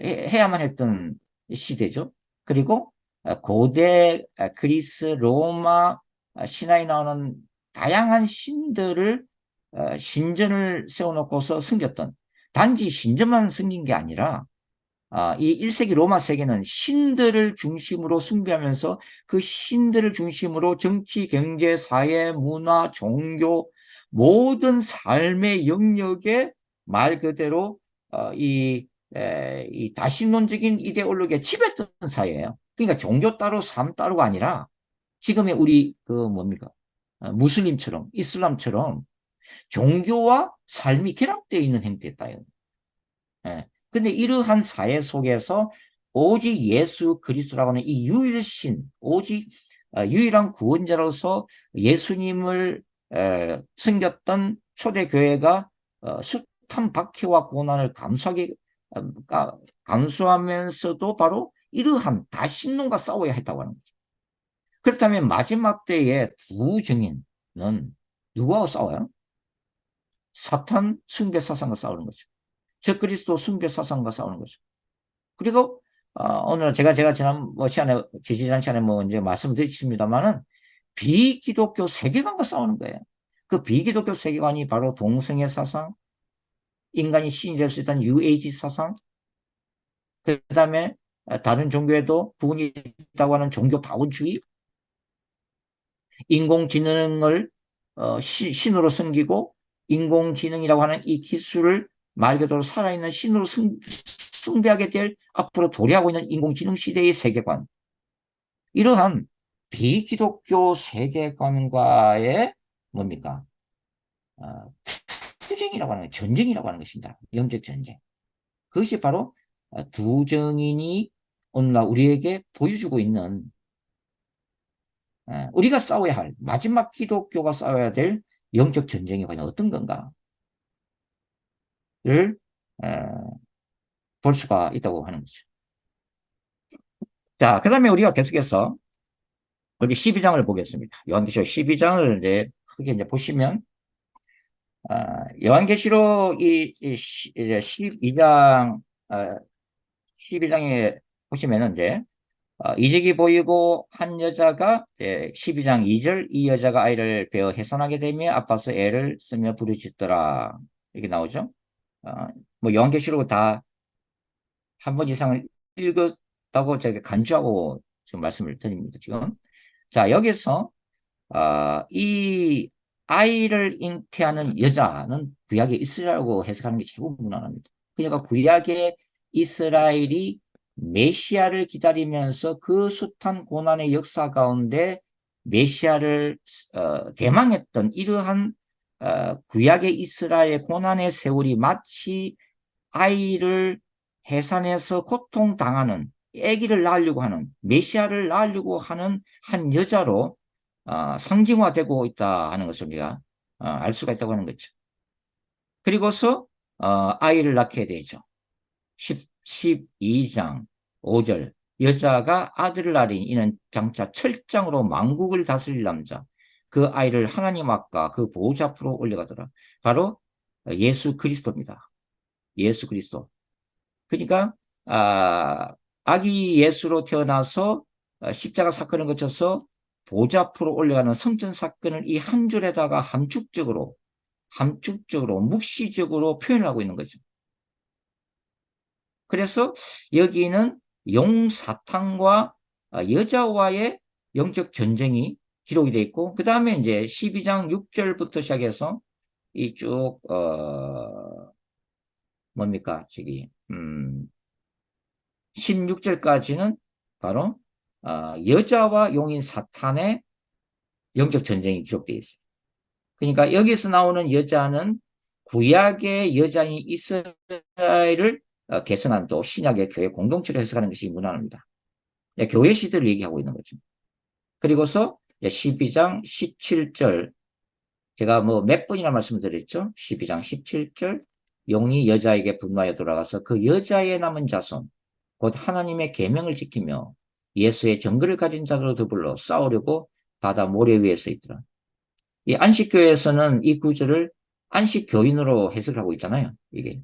해야만 했던 시대죠. 그리고 고대 그리스, 로마 신화에 나오는 다양한 신들을 신전을 세워놓고서 섬겼던 단지 신전만 섬긴 게 아니라 이 1세기 로마 세계는 신들을 중심으로 숭배하면서 그 신들을 중심으로 정치, 경제, 사회, 문화, 종교 모든 삶의 영역에 말 그대로 이 이 다신론적인 이데올로기에 지배했던 사회예요. 그러니까 종교 따로 삶 따로가 아니라 지금의 우리 그 뭡니까? 무슬림처럼 이슬람처럼 종교와 삶이 결합되어 있는 행태였다. 예. 근데 이러한 사회 속에서 오직 예수 그리스도라고 하는 이 유일신, 오직 유일한 구원자로서 예수님을 섬겼던 초대교회가 숱한 박해와 고난을 감수하면서도 바로 이러한 다신론과 싸워야 했다고 하는 거죠. 그렇다면 마지막 때의 두 증인은 누구하고 싸워요? 사탄 숭배 사상과 싸우는 거죠. 적그리스도 숭배 사상과 싸우는 거죠. 그리고 오늘 제가 지난 뭐 시간에 지지난 시간에 뭐 이제 말씀드렸습니다만은 비기독교 세계관과 싸우는 거예요. 그 비기독교 세계관이 바로 동성애 사상, 인간이 신이 될 수 있다는 UAG 사상, 그 다음에 다른 종교에도 구분이 있다고 하는 종교 다원주의, 인공지능을 신으로 섬기고 인공지능이라고 하는 이 기술을 말 그대로 살아있는 신으로 숭배하게 될 앞으로 도래하고 있는 인공지능 시대의 세계관. 이러한 비기독교 세계관과의 뭡니까? 어, 투쟁이라고 하는 전쟁이라고 하는 것입니다. 영적 전쟁. 그것이 바로 두 정인이 오늘날 우리에게 보여주고 있는 우리가 싸워야 할 마지막 기독교가 싸워야 될 영적 전쟁이 과연 어떤 건가를 볼 수가 있다고 하는 거죠. 자, 그 다음에 우리가 계속해서 우리 12장을 보겠습니다. 요한계시록 12장을 이제 크게 이제 보시면 요한계시록 이제 12장 12장에 보시면은 이제 이적이 보이고 한 여자가 12장 2절 이 여자가 아이를 베어 해산하게 되며 아파서 애를 쓰며 부르짖더라 이렇게 나오죠. 뭐 요한계시록 다 한 번 이상을 읽었다고 제가 간주하고 지금 말씀을 드립니다. 지금 자 여기서 이 아이를 잉태하는 여자는 구약의 이스라엘이라고 해석하는 게 제일 무난합니다. 그러니까 구약의 이스라엘이 메시아를 기다리면서 그 숱한 고난의 역사 가운데 메시아를 대망했던 이러한 구약의 이스라엘의 고난의 세월이 마치 아이를 해산해서 고통당하는 아기를 낳으려고 하는 메시아를 낳으려고 하는 한 여자로 상징화되고 있다 하는 것을 우리가 알 수가 있다고 하는 거죠. 그리고서 아이를 낳게 되죠. 12장 5절 여자가 아들을 낳으니 이는 장차 철장으로 만국을 다스릴 남자 그 아이를 하나님 앞과 그 보호자 앞으로 올려가더라. 바로 예수 그리스도입니다. 예수 그리스도. 그러니까 아기 예수로 태어나서 십자가 사건을 거쳐서 보좌 앞으로 올라가는 성전 사건을 이 한 줄에다가 함축적으로 묵시적으로 표현을 하고 있는 거죠. 그래서 여기는 용사탄과 여자와의 영적 전쟁이 기록이 되어 있고 그 다음에 이제 12장 6절부터 시작해서 이쭉 뭡니까 저기 16절까지는 바로 여자와 용인 사탄의 영적 전쟁이 기록되어 있어요. 그러니까 여기서 나오는 여자는 구약의 여자인 이스라엘을 개선한 또 신약의 교회 공동체를 해석하는 것이 무난합니다. 교회 시대를 얘기하고 있는 거죠. 그리고서 12장 17절 제가 뭐 몇 번이나 말씀드렸죠. 12장 17절 용이 여자에게 분노하여 돌아가서 그 여자의 남은 자손 곧 하나님의 계명을 지키며 예수의 정글을 가진 자들로 더불어 싸우려고 바다 모래 위에 서 있더라. 이 안식교에서는 이 구절을 안식교인으로 해석하고 있잖아요. 이게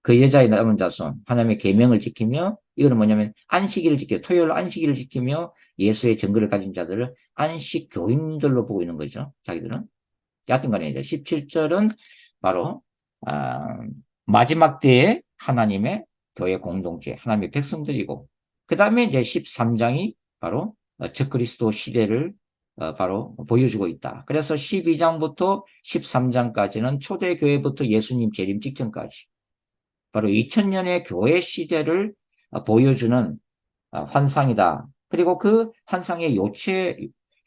그 여자의 남은 자손 하나님의 계명을 지키며 이거는 뭐냐면 안식일을 지켜 토요일 안식일을 지키며 예수의 정글을 가진 자들을 안식교인들로 보고 있는 거죠. 자기들은. 여하튼 간에 이제 17절은 바로 마지막 때에 하나님의 교회 공동체, 하나님의 백성들이고 그 다음에 이제 13장이 바로 적그리스도 시대를 바로 보여주고 있다. 그래서 12장부터 13장까지는 초대교회부터 예수님 재림 직전까지 바로 2000년의 교회 시대를 보여주는 환상이다. 그리고 그 환상의 요체,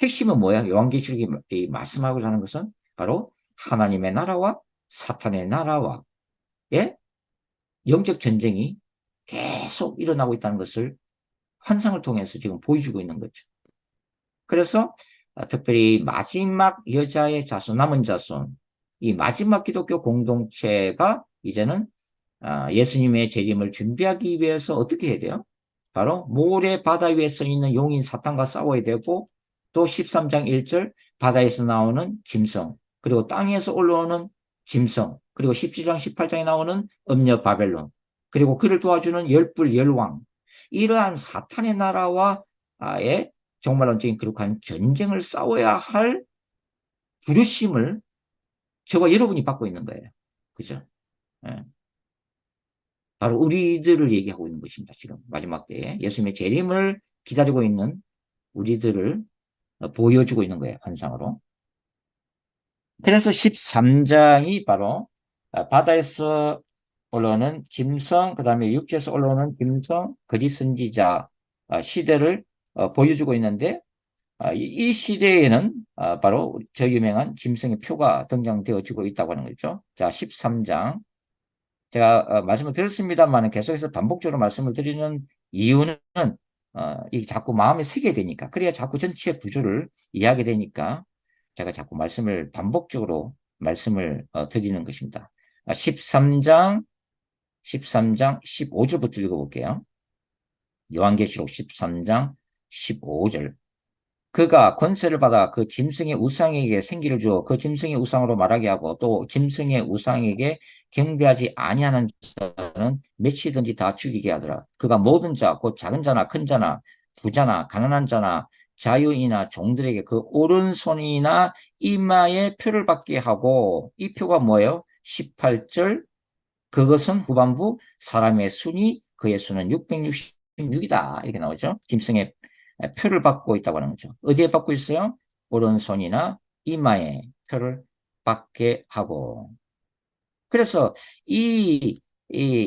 핵심은 뭐야? 요한계시록이 말씀하고자 하는 것은 바로 하나님의 나라와 사탄의 나라와 예? 영적 전쟁이 계속 일어나고 있다는 것을 환상을 통해서 지금 보여주고 있는 거죠. 그래서 특별히 마지막 여자의 자손, 남은 자손, 이 마지막 기독교 공동체가 이제는 예수님의 재림을 준비하기 위해서 어떻게 해야 돼요? 바로 모래 바다 위에 서 있는 용인 사탄과 싸워야 되고 또 13장 1절 바다에서 나오는 짐승 그리고 땅에서 올라오는 짐승 그리고 17장 18장에 나오는 음녀 바벨론 그리고 그를 도와주는 열불 열왕 이러한 사탄의 나라와의 종말론적인 그룩한 전쟁을 싸워야 할 부르심을 저와 여러분이 받고 있는 거예요. 그죠? 예. 바로 우리들을 얘기하고 있는 것입니다. 지금 마지막 때에 예수님의 재림을 기다리고 있는 우리들을 보여주고 있는 거예요. 환상으로. 그래서 13장이 바로 바다에서 올라오는 짐승, 그 다음에 육지에서 올라오는 짐승, 거짓 선지자 시대를 보여주고 있는데 이 시대에는 바로 저 유명한 짐승의 표가 등장되어지고 있다고 하는 거죠. 자, 13장. 제가 말씀을 드렸습니다만 계속해서 반복적으로 말씀을 드리는 이유는 이게 자꾸 마음에 새게 되니까 그래야 자꾸 전체 구조를 이해하게 되니까 제가 자꾸 말씀을 반복적으로 말씀을 드리는 것입니다. 13장 15절부터 읽어볼게요. 요한계시록 13장 15절 그가 권세를 받아 그 짐승의 우상에게 생기를 주어 그 짐승의 우상으로 말하게 하고 또 짐승의 우상에게 경배하지 아니하는 자는 몇이든지 다 죽이게 하더라. 그가 모든 자, 곧 작은 자나 큰 자나 부자나 가난한 자나 자유인이나 종들에게 그 오른손이나 이마에 표를 받게 하고 이 표가 뭐예요? 18절 그것은 후반부 사람의 순이 그의 수는 666이다. 이렇게 나오죠. 짐승의 표를 받고 있다고 하는 거죠. 어디에 받고 있어요? 오른손이나 이마에 표를 받게 하고. 그래서 이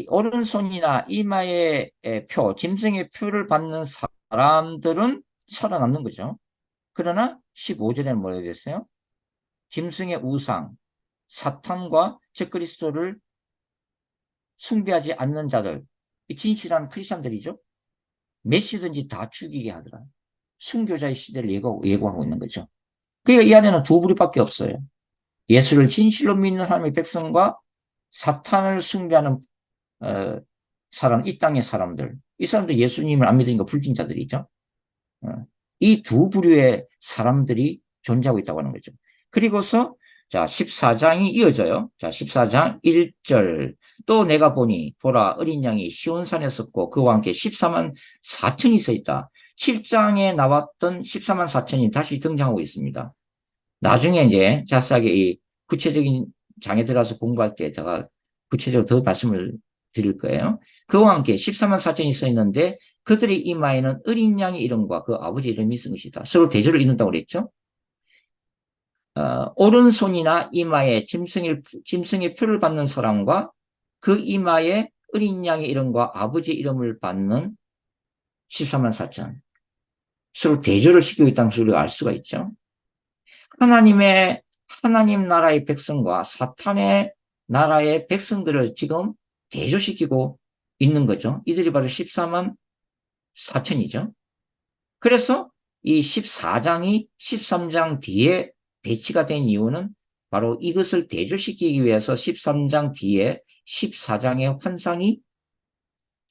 오른손이나 이마의 표, 짐승의 표를 받는 사람들은 살아남는 거죠. 그러나 15절에는 뭐라고 됐어요? 짐승의 우상, 사탄과 적그리스도를 숭배하지 않는 자들, 진실한 크리스천들이죠. 몇이든지 다 죽이게 하더라. 순교자의 시대를 예고하고 있는 거죠. 그러니까 이 안에는 두 부류밖에 없어요. 예수를 진실로 믿는 하나님의 백성과 사탄을 숭배하는 사람, 이 땅의 사람들. 이 사람들 예수님을 안 믿으니까 불신자들이죠. 어, 이 두 부류의 사람들이 존재하고 있다고 하는 거죠. 그리고서 자 14장이 이어져요. 자 14장 1절 또 내가 보니 보라 어린 양이 시온산에 섰고 그와 함께 14만 4천이 서 있다. 7장에 나왔던 14만 4천이 다시 등장하고 있습니다. 나중에 이제 자세하게 이 구체적인 장에 들어가서 공부할 때 제가 구체적으로 더 말씀을 드릴 거예요. 그와 함께 14만 4천이 서 있는데 그들의 이마에는 어린 양의 이름과 그 아버지 이름이 쓴 것이다. 서로 대조를 이룬다고 그랬죠. 오른손이나 이마에 짐승의 표를 받는 사람과 그 이마에 어린 양의 이름과 아버지 이름을 받는 14만 4천. 서로 대조를 시키고 있다는 것을 우리가 알 수가 있죠. 하나님 나라의 백성과 사탄의 나라의 백성들을 지금 대조시키고 있는 거죠. 이들이 바로 14만 4천이죠. 그래서 이 14장이 13장 뒤에 배치가 된 이유는 바로 이것을 대조시키기 위해서 13장 뒤에 14장의 환상이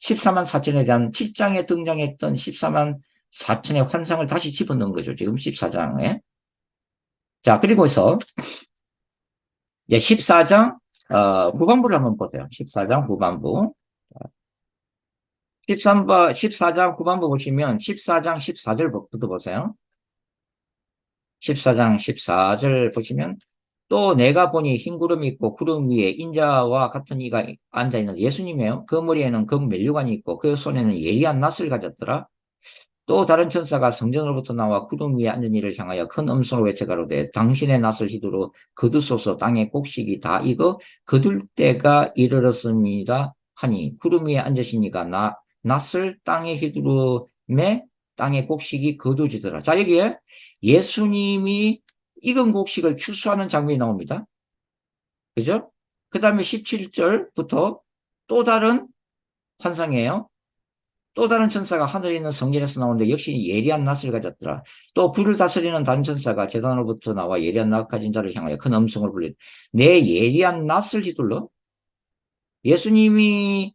14만 4천에 대한 7장에 등장했던 14만 4천의 환상을 다시 집어넣은 거죠. 지금 14장에. 자, 그리고서 14장 후반부를 한번 보세요. 14장 후반부. 14장 후반부 보시면 14장 14절부터 보세요. 14장 14절 보시면 또 내가 보니 흰 구름이 있고 구름 위에 인자와 같은 이가 앉아있는 예수님이에요. 그 머리에는 금 면류관이 있고 그 손에는 예리한 낫을 가졌더라. 또 다른 천사가 성전으로부터 나와 구름 위에 앉은 이를 향하여 큰 음성으로 외쳐가로되 당신의 낫을 휘두르 거두소서 땅의 곡식이 다 익어 거둘 때가 이르렀습니다 하니 구름 위에 앉으시니까 낯을 땅에 휘두르매 땅의 곡식이 거두지더라. 자, 여기에 예수님이 익은 곡식을 추수하는 장면이 나옵니다. 그죠? 그 다음에 17절부터 또 다른 환상이에요. 또 다른 천사가 하늘에 있는 성전에서 나오는데 역시 예리한 낫을 가졌더라. 또 불을 다스리는 다른 천사가 제단으로부터 나와 예리한 낫 가진 자를 향하여 큰 음성을 불리되 내 예리한 낫을 휘둘러 예수님이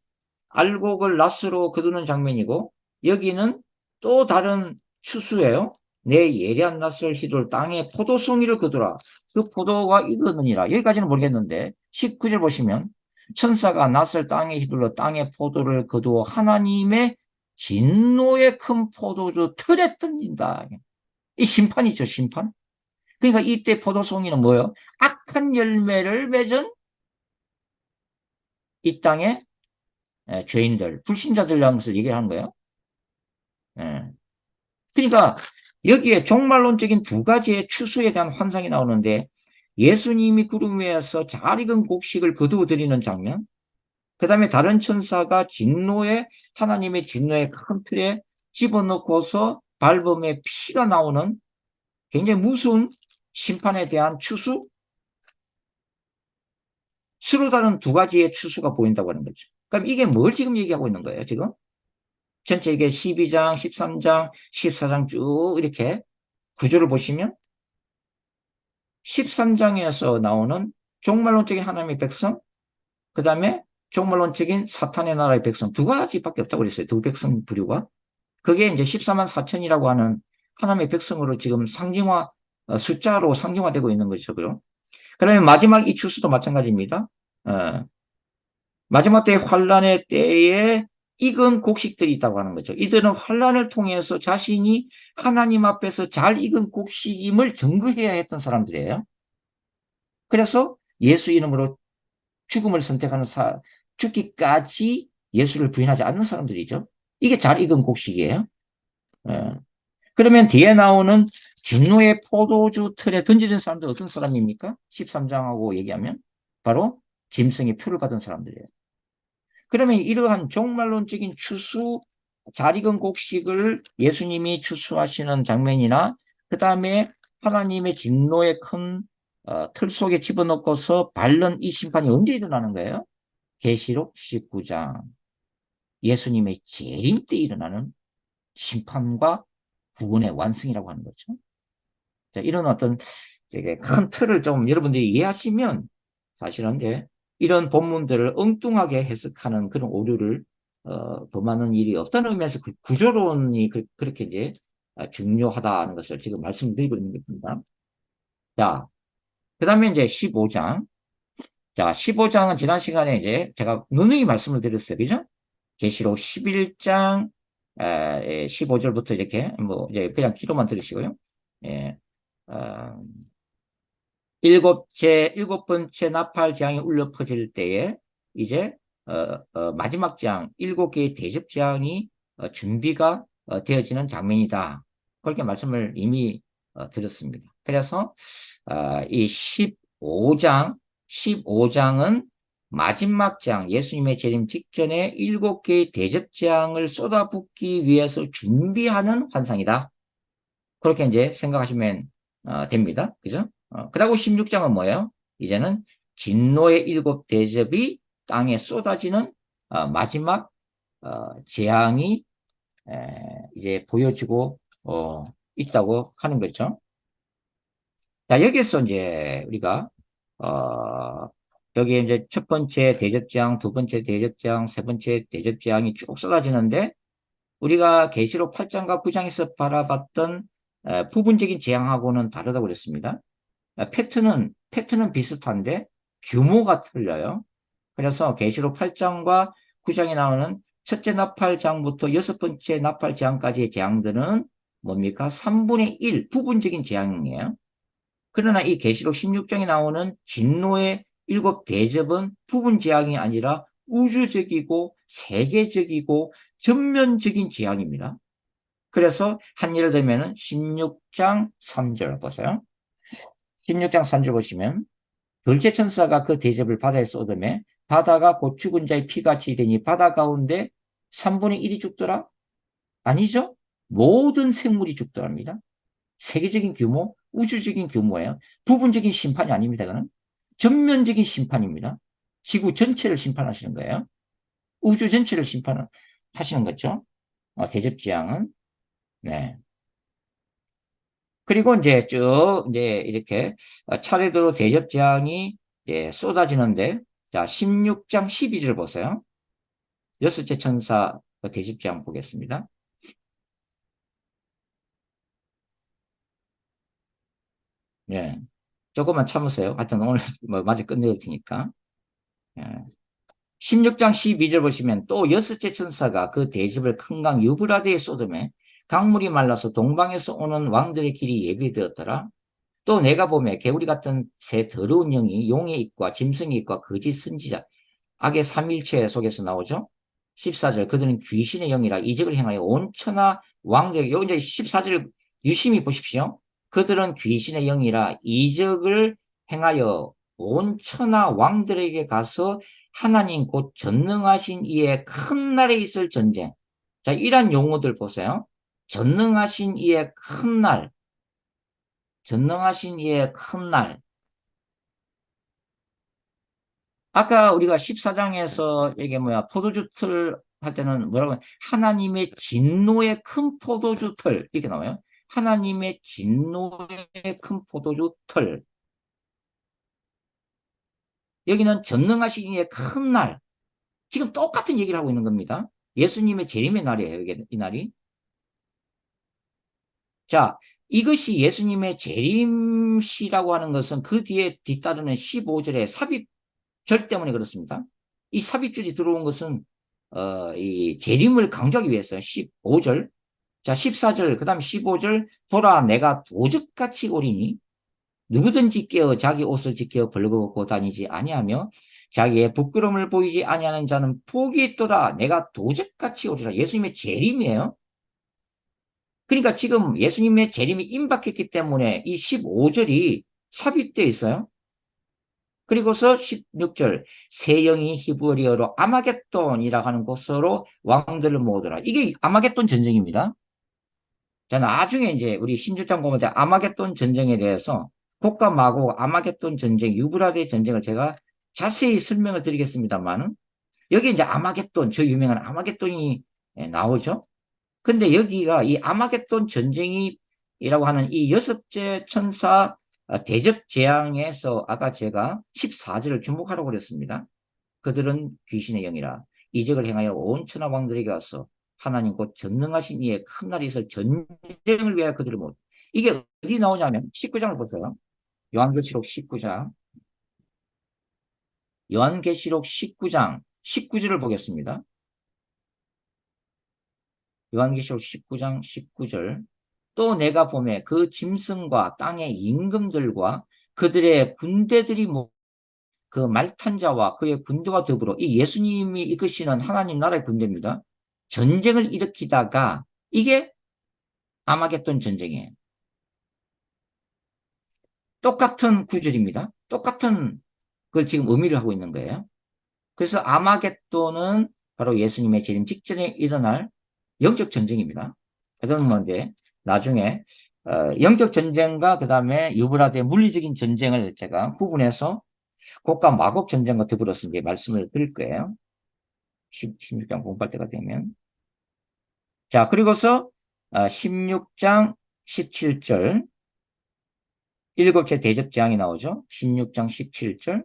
알곡을 낫으로 거두는 장면이고 여기는 또 다른 추수예요. 내 예리한 낫을 휘둘 땅에 포도송이를 거두라. 그 포도가 익었느니라. 여기까지는 모르겠는데 19절 보시면 천사가 낫을 땅에 휘둘러 땅에 포도를 거두어 하나님의 진노의 큰 포도주 틀에 던진다. 이 심판이죠, 심판. 그러니까 이때 포도송이는 뭐예요? 악한 열매를 맺은 이 땅의 죄인들, 불신자들이라는 것을 얘기하는 거예요. 예. 그러니까 여기에 종말론적인 두 가지의 추수에 대한 환상이 나오는데 예수님이 구름 위에서 잘 익은 곡식을 거두어 드리는 장면, 그 다음에 다른 천사가 하나님의 진노의 큰 틀에 집어넣고서 밟음에 피가 나오는 굉장히 무서운 심판에 대한 추수, 서로 다른 두 가지의 추수가 보인다고 하는 거죠. 그럼 이게 뭘 지금 얘기하고 있는 거예요, 지금? 전체 이게 12장, 13장, 14장 쭉 이렇게 구조를 보시면 13장에서 나오는 종말론적인 하나님의 백성, 그 다음에 종말론적인 사탄의 나라의 백성 두 가지밖에 없다고 그랬어요. 두 백성 부류가. 그게 이제 14만 4천이라고 하는 하나님의 백성으로 지금 숫자로 상징화되고 있는 거죠. 그러면 마지막 이 추수도 마찬가지입니다. 마지막 때의 환란의 때에 익은 곡식들이 있다고 하는 거죠. 이들은 환란을 통해서 자신이 하나님 앞에서 잘 익은 곡식임을 증거해야 했던 사람들이에요. 그래서 예수 이름으로 죽음을 선택하는 죽기까지 예수를 부인하지 않는 사람들이죠. 이게 잘 익은 곡식이에요. 예. 그러면 뒤에 나오는 진노의 포도주 틀에 던지는 사람들 어떤 사람입니까? 13장하고 얘기하면 바로 짐승의 표를 받은 사람들이에요. 그러면 이러한 종말론적인 잘 익은 곡식을 예수님이 추수하시는 장면이나 그 다음에 하나님의 진노의 큰 틀 속에 집어넣고서 밟는 이 심판이 언제 일어나는 거예요? 계시록 19장 예수님의 재림 때 일어나는 심판과 구원의 완성이라고 하는 거죠. 자, 이런 어떤 되게 큰 틀을 좀 여러분들이 이해하시면 사실은 이제 이런 본문들을 엉뚱하게 해석하는 그런 오류를 더 많은 일이 없다는 의미에서 그 구조론이 그렇게 이제 중요하다는 것을 지금 말씀드리고 있는 겁니다. 자, 그 다음에 이제 15장. 자, 15장은 지난 시간에 이제 제가 누누이 말씀을 드렸어요. 그죠? 계시록 11장 15절부터 이렇게 뭐 이제 그냥 기도만 들으시고요. 예, 어, 일곱 번째 나팔 재앙이 울려 퍼질 때에 이제 마지막 재앙, 일곱 개의 대접 재앙이 준비가 되어지는 장면이다. 그렇게 말씀을 이미 드렸습니다. 그래서 이 15장은 마지막 재앙, 예수님의 재림 직전에 일곱 개의 대접 재앙을 쏟아붓기 위해서 준비하는 환상이다. 그렇게 이제 생각하시면 됩니다. 그죠? 그리고 16장은 뭐예요? 이제는 진노의 일곱 대접이 땅에 쏟아지는 마지막 재앙이 이제 보여지고 있다고 하는 거죠. 자, 여기서 이제 우리가 여기 이제 첫 번째 대접재앙, 두 번째 대접재앙, 세 번째 대접재앙이 쭉 쏟아지는데 우리가 계시록 8장과 9장에서 바라봤던 부분적인 재앙하고는 다르다고 그랬습니다. 패턴은 비슷한데 규모가 틀려요. 그래서 계시록 8장과 9장에 나오는 첫째 나팔장부터 여섯 번째 나팔장까지의 재앙들은 뭡니까? 3분의 1 부분적인 재앙이에요. 그러나 이 계시록 16장에 나오는 진노의 일곱 대접은 부분 재앙이 아니라 우주적이고 세계적이고 전면적인 재앙입니다. 그래서 한 예를 들면 16장 3절 보세요. 16장 3절 보시면 둘째 천사가 그 대접을 바다에 쏟음에 바다가 곧 죽은 자의 피같이 되니 바다 가운데 3분의 1이 죽더라? 아니죠? 모든 생물이 죽더랍니다. 세계적인 규모, 우주적인 규모예요. 부분적인 심판이 아닙니다. 그는 전면적인 심판입니다. 지구 전체를 심판하시는 거예요. 우주 전체를 심판하시는 거죠. 대접지향은. 네. 그리고 이제 쭉 이제 이렇게 차례대로 대접지향이 쏟아지는데, 자, 16장 12절 보세요. 여섯째 천사 대접지향 보겠습니다. 예. 조금만 참으세요. 하여튼 오늘 뭐 마저 끝낼 테니까. 예. 16장 12절 보시면 또 여섯째 천사가 그 대접을 큰 강 유브라데에 쏟음에 강물이 말라서 동방에서 오는 왕들의 길이 예비되었더라. 또 내가 보매 개구리 같은 새 더러운 영이 용의 입과 짐승의 입과 거짓 선지자 악의 삼일체 속에서 나오죠. 14절 그들은 귀신의 영이라 이적을 행하여 온 천하 왕들 요 이제 14절 유심히 보십시오. 그들은 귀신의 영이라 이적을 행하여 온 천하 왕들에게 가서 하나님 곧 전능하신 이의 큰 날에 있을 전쟁. 자, 이런 용어들 보세요. 전능하신 이의 큰 날, 전능하신 이의 큰 날. 아까 우리가 14장에서 이게 뭐야, 포도주 틀 할 때는 뭐라고, 하나님의 진노의 큰 포도주 틀, 이렇게 나와요. 하나님의 진노의 큰 포도주 틀. 여기는 전능하신 이의 큰 날. 지금 똑같은 얘기를 하고 있는 겁니다. 예수님의 재림의 날이에요, 이게, 이 날이. 자, 이것이 예수님의 재림시라고 하는 것은 그 뒤에 뒤따르는 15절의 삽입절 때문에 그렇습니다. 이 삽입절이 들어온 것은 이 재림을 강조하기 위해서 15절, 자 14절, 그 다음 15절 보라 내가 도적같이 오리니 누구든지 깨어 자기 옷을 지켜 벌거벗고 다니지 아니하며 자기의 부끄러움을 보이지 아니하는 자는 복이 있도다. 내가 도적같이 오리라. 예수님의 재림이에요. 그러니까 지금 예수님의 재림이 임박했기 때문에 이 15절이 삽입되어 있어요. 그리고서 16절 새 영이 히브리어로 아마겟돈이라고 하는 곳으로 왕들을 모으더라. 이게 아마겟돈 전쟁입니다. 자, 나중에 이제 우리 신주장 보면 아마겟돈 전쟁에 대해서 곡과 마곡 아마겟돈 전쟁, 유브라데 전쟁을 제가 자세히 설명을 드리겠습니다만 여기 이제 아마겟돈, 저 유명한 아마겟돈이 나오죠. 근데 여기가 이 아마겟돈 전쟁이라고 하는 이 여섯째 천사 대접 재앙에서 아까 제가 14절을 주목하라고 그랬습니다. 그들은 귀신의 영이라 이적을 행하여 온 천하 왕들에게 가서 하나님 곧 전능하신 이의 큰 날이 있어 전쟁을 위하여 그들을 못. 이게 어디 나오냐면 19장을 보세요. 요한계시록 19장. 요한계시록 19장 19절을 보겠습니다. 요한계시록 19장 19절. 또 내가 보매 그 짐승과 땅의 임금들과 그들의 군대들이 그 말탄 자와 그의 군대와 더불어 이 예수님이 이끄시는 하나님 나라의 군대입니다. 전쟁을 일으키다가 이게 아마겟돈 전쟁이에요. 똑같은 구절입니다. 똑같은 걸 지금 의미를 하고 있는 거예요. 그래서 아마겟돈은 바로 예수님의 재림 직전에 일어날 영적 전쟁입니다. 그건 뭐 이제 나중에 영적 전쟁과 그 다음에 유브라데 물리적인 전쟁을 제가 구분해서 곡과 마곡 전쟁과 더불어서 이제 말씀을 드릴 거예요. 16장 공부할 때가 되면. 자, 그리고서 16장 17절 일곱째 대접 재앙이 나오죠. 16장 17절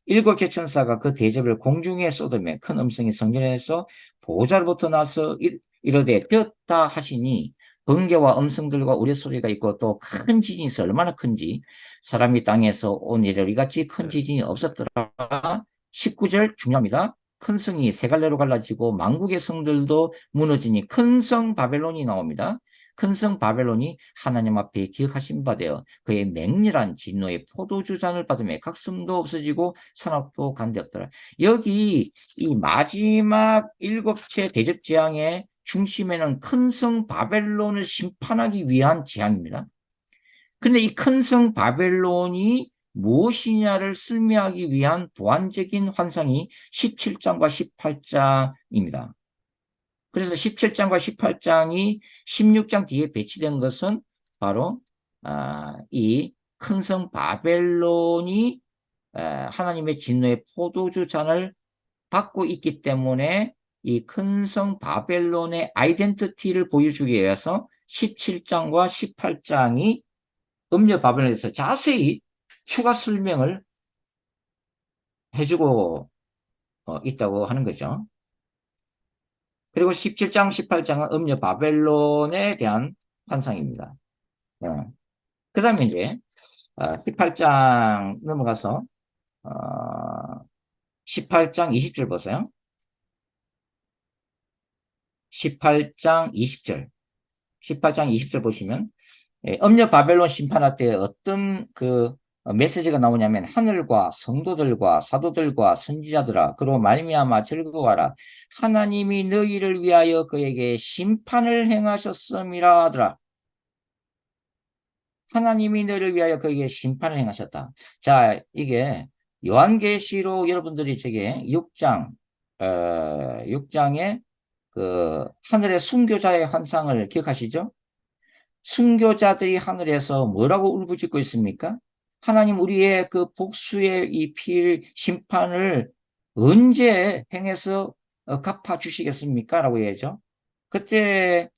일곱째 천사가 그 대접을 공중에 쏟으며 큰 음성이 성전에서 보호자로부터 나서 이르되 되었다 하시니 번개와 음성들과 우레소리가 있고 또 큰 지진이 있어 얼마나 큰지 사람이 땅에서 온 이래 이같이 큰 지진이 없었더라. 19절 중요합니다. 큰 성이 세 갈래로 갈라지고 만국의 성들도 무너지니 큰 성 바벨론이 나옵니다. 큰 성 바벨론이 하나님 앞에 기억하신 바 되어 그의 맹렬한 진노의 포도주잔을 받으며 각성도 없어지고 산업도 간되었더라. 여기 이 마지막 일곱째 대접 재앙의 중심에는 큰 성 바벨론을 심판하기 위한 재앙입니다. 그런데 이 큰 성 바벨론이 무엇이냐를 설명하기 위한 보완적인 환상이 17장과 18장입니다. 그래서 17장과 18장이 16장 뒤에 배치된 것은 바로 이 큰 성 바벨론이 하나님의 진노의 포도주 잔을 받고 있기 때문에 이 큰 성 바벨론의 아이덴티티를 보여주기 위해서 17장과 18장이 음녀 바벨론에서 자세히 추가 설명을 해주고 있다고 하는 거죠. 그리고 17장, 18장은 음녀 바벨론에 대한 환상입니다. 그 다음에 이제 18장 넘어가서 18장 20절 보세요. 18장 20절. 18장 20절 보시면 음녀 바벨론 심판할 때 어떤 그 메시지가 나오냐면 하늘과 성도들과 사도들과 선지자들아 그로 말미암아 즐거워하라 하나님이 너희를 위하여 그에게 심판을 행하셨음이라 하더라. 하나님이 너희를 위하여 그에게 심판을 행하셨다. 자, 이게 요한계시록 여러분들이 저게 6장 6장에 그 하늘의 순교자의 환상을 기억하시죠? 순교자들이 하늘에서 뭐라고 울부짖고 있습니까? 하나님 우리의 그 복수의 이 필 심판을 언제 행해서 갚아주시겠습니까? 라고 해야죠. 그때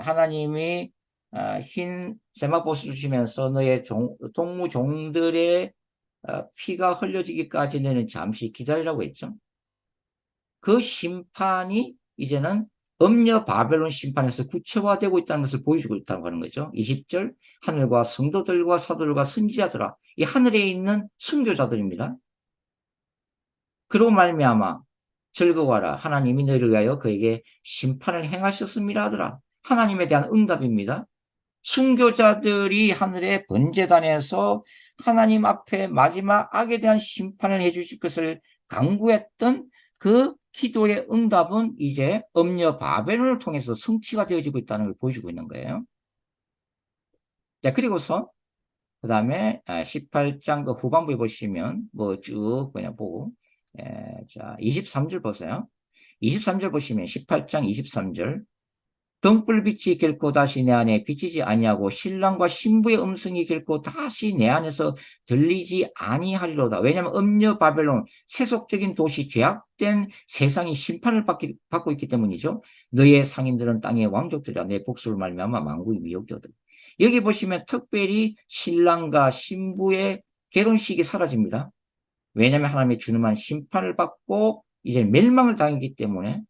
하나님이 흰 세마포스 주시면서 너의 동무 종들의 피가 흘려지기까지 너는 잠시 기다리라고 했죠. 그 심판이 이제는 음녀 바벨론 심판에서 구체화되고 있다는 것을 보여주고 있다고 하는 거죠. 20절 하늘과 성도들과 사도들과 선지자들아 이 하늘에 있는 순교자들입니다. 그로 말미암아 즐거워하라 하나님이 너희를 위하여 그에게 심판을 행하셨음이라 하더라. 하나님에 대한 응답입니다. 순교자들이 하늘의 번제단에서 하나님 앞에 마지막 악에 대한 심판을 해주실 것을 강구했던 그 기도의 응답은 이제 음녀 바벨론을 통해서 성취가 되어지고 있다는 걸 보여주고 있는 거예요. 자, 그리고서 그 다음에 18장 그 후반부에 보시면 뭐 쭉 그냥 보고 자 23절 보세요. 23절 보시면 18장 23절 등불빛이 결코 다시 내 안에 비치지 아니하고 신랑과 신부의 음성이 결코 다시 내 안에서 들리지 아니하리로다. 왜냐하면 음녀 바벨론 세속적인 도시 죄악된 세상이 심판을 받고 있기 때문이죠. 너의 상인들은 땅의 왕족들이라 내 복수를 말미암아 만국이 미혹되거든. 여기 보시면 특별히 신랑과 신부의 결혼식이 사라집니다. 왜냐하면 하나님의 준엄한 심판을 받고 이제 멸망을 당했기 때문에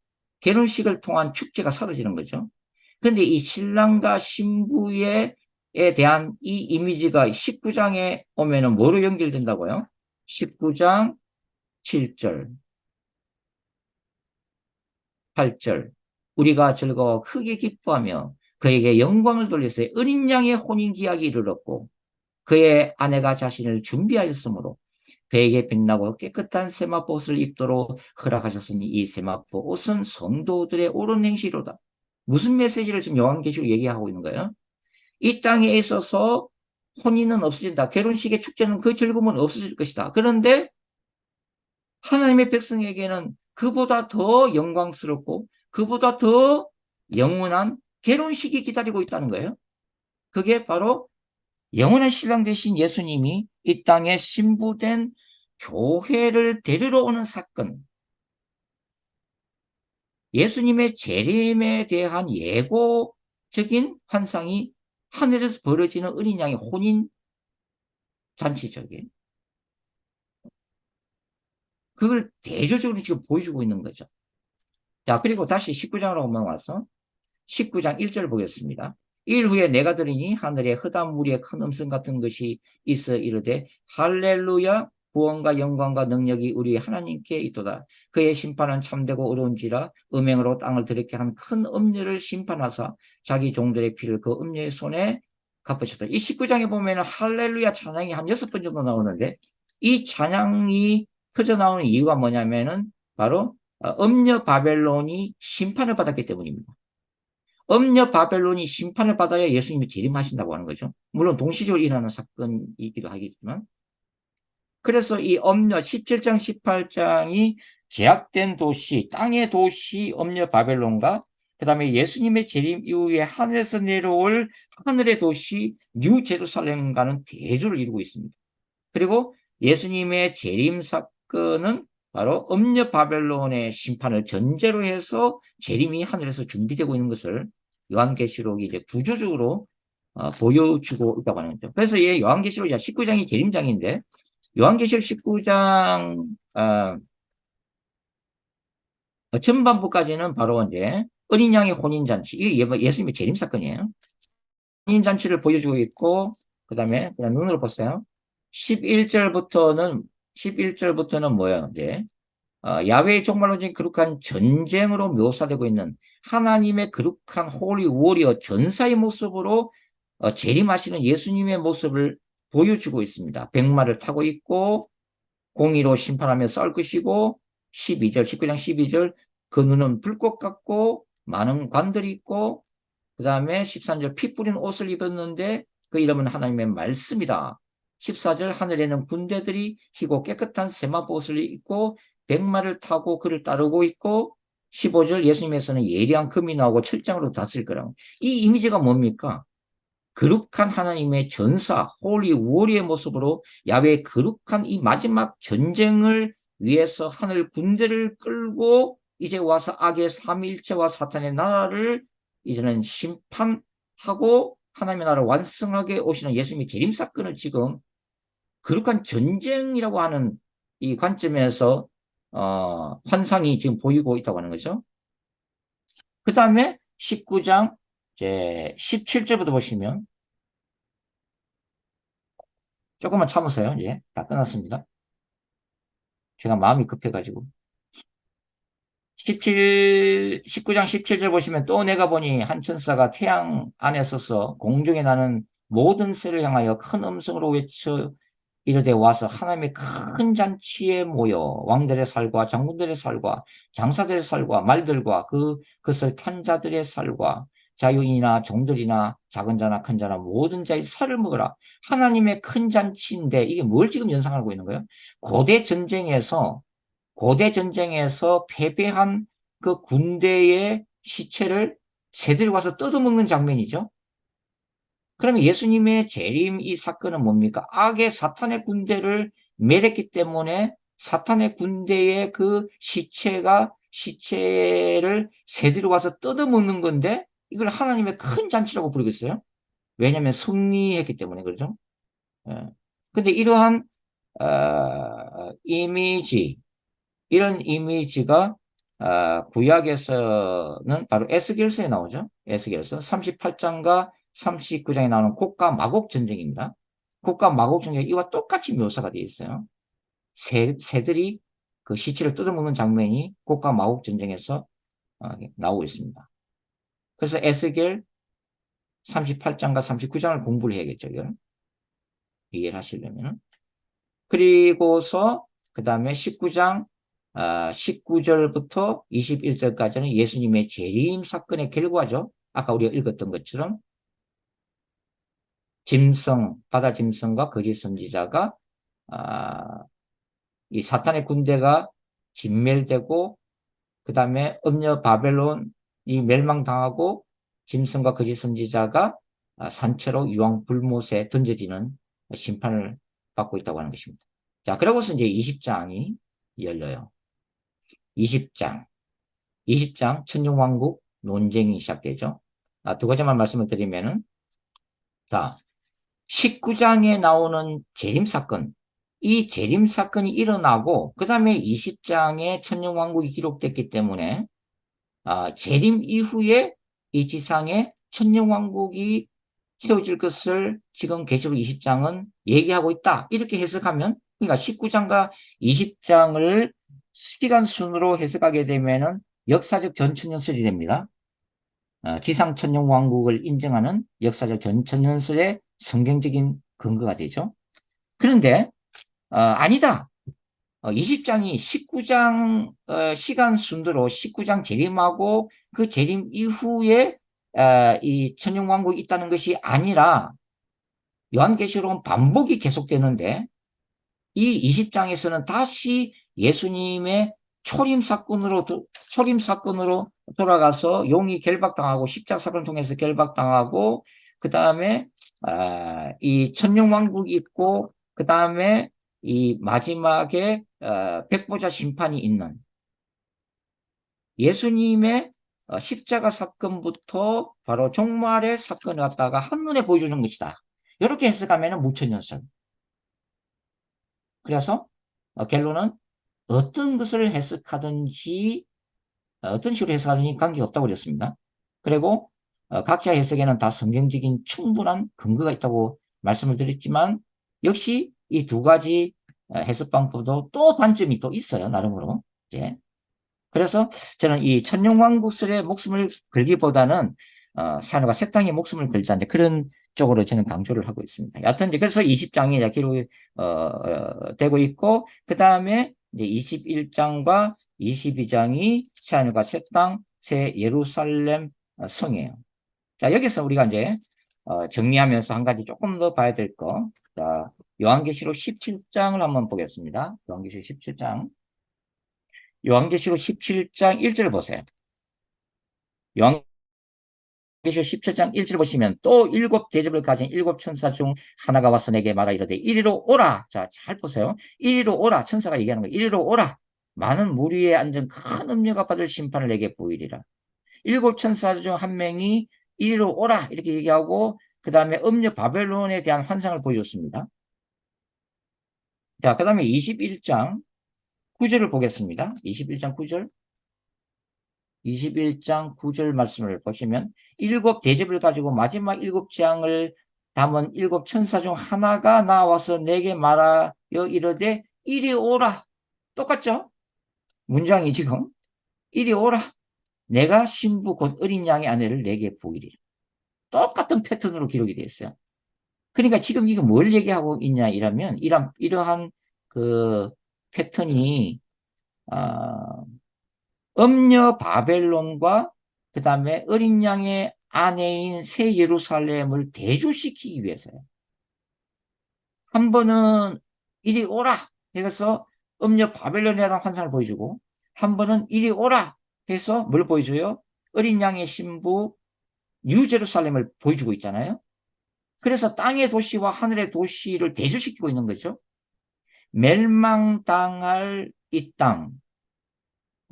결혼식을 통한 축제가 사라지는 거죠. 근데 이 신랑과 신부에 대한 이 이미지가 19장에 오면은 뭐로 연결된다고요? 19장 7절, 8절. 우리가 즐거워 크게 기뻐하며 그에게 영광을 돌려서 어린 양의 혼인 기약이 이르렀고 그의 아내가 자신을 준비하였으므로 그에게 빛나고 깨끗한 세마포 옷을 입도록 허락하셨으니 이 세마포 옷은 성도들의 옳은 행실로다. 무슨 메시지를 지금 요한계시록 얘기하고 있는 거예요? 이 땅에 있어서 혼인은 없어진다. 결혼식의 축제는 그 즐거움은 없어질 것이다. 그런데 하나님의 백성에게는 그보다 더 영광스럽고 그보다 더 영원한 결혼식이 기다리고 있다는 거예요. 그게 바로 영원한 신랑 되신 예수님이 이 땅에 신부된 교회를 데리러 오는 사건, 예수님의 재림에 대한 예고적인 환상이 하늘에서 벌어지는 어린 양의 혼인 잔치적인 그걸 대조적으로 지금 보여주고 있는 거죠. 자, 그리고 다시 19장으로 넘어와서 19장 1절 보겠습니다. 일 후에 내가 들으니 하늘에 흑암 무리의 큰 음성 같은 것이 있어 이르되 할렐루야 구원과 영광과 능력이 우리 하나님께 있도다. 그의 심판은 참되고 어려운지라 음행으로 땅을 더럽게 한 큰 음녀를 심판하사 자기 종들의 피를 그 음녀의 손에 갚으셨다. 이 19장에 보면 할렐루야 찬양이 한 6번 정도 나오는데 이 찬양이 터져 나오는 이유가 뭐냐면은 바로 음녀 바벨론이 심판을 받았기 때문입니다. 음녀 바벨론이 심판을 받아야 예수님이 재림하신다고 하는 거죠. 물론 동시적으로 일어나는 사건이기도 하겠지만 그래서 이 엄려 17장, 18장이 제약된 도시, 땅의 도시 엄려 바벨론과 그 다음에 예수님의 재림 이후에 하늘에서 내려올 하늘의 도시 뉴 제루살렘과는 대조를 이루고 있습니다. 그리고 예수님의 재림 사건은 바로 엄려 바벨론의 심판을 전제로 해서 재림이 하늘에서 준비되고 있는 것을 요한계시록이 이제 구조적으로 보여주고 있다고 하는 거죠. 그래서 이 요한계시록 19장이 재림장인데 요한계시록 19장 전반부까지는 바로 이제 어린 양의 혼인잔치, 이게 예수님의 재림 사건이에요. 혼인잔치를 보여주고 있고 그다음에 그냥 눈으로 보세요. 11절부터는 11절부터는 뭐예요? 이제 야훼의 종말론적인 거룩한 전쟁으로 묘사되고 있는 하나님의 거룩한 홀리 워리어 전사의 모습으로 재림하시는 예수님의 모습을 보여주고 있습니다. 백마를 타고 있고 공의로 심판하며 싸울 것이고 12절, 19장 12절 그 눈은 불꽃 같고 많은 관들이 있고 그 다음에 13절 피 뿌린 옷을 입었는데 그 이름은 하나님의 말씀이다. 14절 하늘에는 군대들이 희고 깨끗한 세마포 옷을 입고 백마를 타고 그를 따르고 있고 15절 예수님에서는 예리한 금이 나오고 철장으로 닿을 거라고. 이 이미지가 뭡니까? 거룩한 하나님의 전사, 홀리 워리의 모습으로 야훼의 거룩한 이 마지막 전쟁을 위해서 하늘 군대를 끌고 이제 와서 악의 삼위일체와 사탄의 나라를 이제는 심판하고 하나님의 나라를 완성하게 오시는 예수님의 재림 사건을 지금 거룩한 전쟁이라고 하는 이 관점에서 환상이 지금 보이고 있다고 하는 거죠. 그 다음에 19장 이제 17절부터 보시면 조금만 참으세요. 이제 다 끝났습니다. 제가 마음이 급해가지고. 19장 17절 보시면 또 내가 보니 한 천사가 태양 안에 서서 공중에 나는 모든 새를 향하여 큰 음성으로 외쳐 이르되 와서 하나님의 큰 잔치에 모여 왕들의 살과 장군들의 살과 장사들의 살과 말들과 그것을 탄 자들의 살과 자유인이나 종들이나 작은 자나 큰 자나 모든 자의 살을 먹으라. 하나님의 큰 잔치인데 이게 뭘 지금 연상하고 있는 거예요? 고대 전쟁에서 패배한 그 군대의 시체를 새들이 와서 뜯어먹는 장면이죠. 그러면 예수님의 재림 이 사건은 뭡니까? 악의 사탄의 군대를 멸했기 때문에 사탄의 군대의 그 시체를 새들이 와서 뜯어먹는 건데 이걸 하나님의 큰 잔치라고 부르고 있어요. 왜냐하면 승리했기 때문에 그러죠. 예. 근데 이러한 이미지 이런 이미지가 구약에서는 바로 에스겔서에 나오죠. 에스겔서 38장과 39장에 나오는 곡과 마곡 전쟁입니다. 곡과 마곡 전쟁이 이와 똑같이 묘사가 되어 있어요. 새들이 그 시체를 뜯어먹는 장면이 곡과 마곡 전쟁에서 나오고 있습니다. 그래서 에스겔 38장과 39장을 공부를 해야겠죠. 이걸 이해를 하시려면. 그리고서 그 다음에 19장 19절부터 21절까지는 예수님의 재림 사건의 결과죠. 아까 우리가 읽었던 것처럼 바다 짐승과 거짓 선지자가 이 사탄의 군대가 진멸되고 그 다음에 음녀 바벨론이 멸망당하고 짐승과 거짓 선지자가 산채로 유황 불못에 던져지는 심판을 받고 있다고 하는 것입니다. 자, 그러고서 이제 20장이 열려요. 20장. 20장 천년왕국 논쟁이 시작되죠. 두 가지만 말씀을 드리면은 자, 19장에 나오는 재림사건 이 재림사건이 일어나고 그 다음에 20장에 천년왕국이 기록됐기 때문에 재림 이후에 이 지상에 천년왕국이 세워질 것을 지금 계시록 20장은 얘기하고 있다. 이렇게 해석하면 그러니까 19장과 20장을 시간 순으로 해석하게 되면은 역사적 전천년설이 됩니다. 지상 천년왕국을 인정하는 역사적 전천년설의 성경적인 근거가 되죠. 그런데 아니다. 20장이 19장 시간 순으로 19장 재림하고 그 재림 이후에 이 천년왕국이 있다는 것이 아니라 요한계시록은 반복이 계속되는데 이 20장에서는 다시 예수님의 초림 사건으로 돌아가서 용이 결박당하고 십자가 사건을 통해서 결박당하고 그 다음에 이 천년왕국이 있고 그 다음에 이 마지막에 백보자 심판이 있는 예수님의 십자가 사건부터 바로 종말의 사건을 갖다가 한눈에 보여주는 것이다. 이렇게 해석하면 무천년설. 그래서 결론은 어떤 것을 해석하든지 어떤 식으로 해석하든지 관계가 없다고 그랬습니다. 그리고 각자 해석에는 다 성경적인 충분한 근거가 있다고 말씀을 드렸지만 역시 이 두 가지 해석 방법도 또 단점이 또 있어요. 나름으로. 예. 그래서 저는 이 천년왕국설에 목숨을 걸기보다는 산후가 새 땅에 목숨을 걸자는데 그런 쪽으로 저는 강조를 하고 있습니다. 여하튼 이제 그래서 20장이 기록이 되고 있고 그 다음에 이제 21장과 22장이 새하늘과 새 땅, 새 예루살렘 성이에요. 자 여기서 우리가 이제 정리하면서 한 가지 조금 더 봐야 될 거. 자 요한계시록 17장을 한번 보겠습니다. 요한계시록 17장. 요한계시록 17장 1절 보세요. 요한계시록 17장 1절 보시면 또 일곱 대접을 가진 일곱 천사 중 하나가 와서 내게 말하 이르되 이리로 오라. 자, 잘 보세요. 이리로 오라. 천사가 얘기하는 거예요. 이리로 오라. 많은 물 위에 앉은 큰 음녀가 받을 심판을 내게 보이리라. 일곱 천사 중 한 명이 이리로 오라. 이렇게 얘기하고 그 다음에 음녀 바벨론에 대한 환상을 보여줬습니다. 자, 그 다음에 21장 9절을 보겠습니다. 21장 9절. 21장 9절 말씀을 보시면 일곱 대접을 가지고 마지막 일곱 재앙을 담은 일곱 천사 중 하나가 나와서 내게 말하여 이르되 이리 오라. 똑같죠? 문장이 지금 이리 오라. 내가 신부 곧 어린 양의 아내를 내게 보이리라. 똑같은 패턴으로 기록이 되어 있어요. 그러니까 지금 이거 뭘 얘기하고 있냐 이러면 이러한 그 패턴이 음녀 바벨론과 그 다음에 어린 양의 아내인 새 예루살렘을 대조시키기 위해서요. 한 번은 이리 오라 해서 음녀 바벨론에 대한 환상을 보여주고 한 번은 이리 오라 해서 뭘 보여줘요? 어린 양의 신부 뉴제루살렘을 보여주고 있잖아요. 그래서 땅의 도시와 하늘의 도시를 대조시키고 있는 거죠. 멸망당할 이 땅,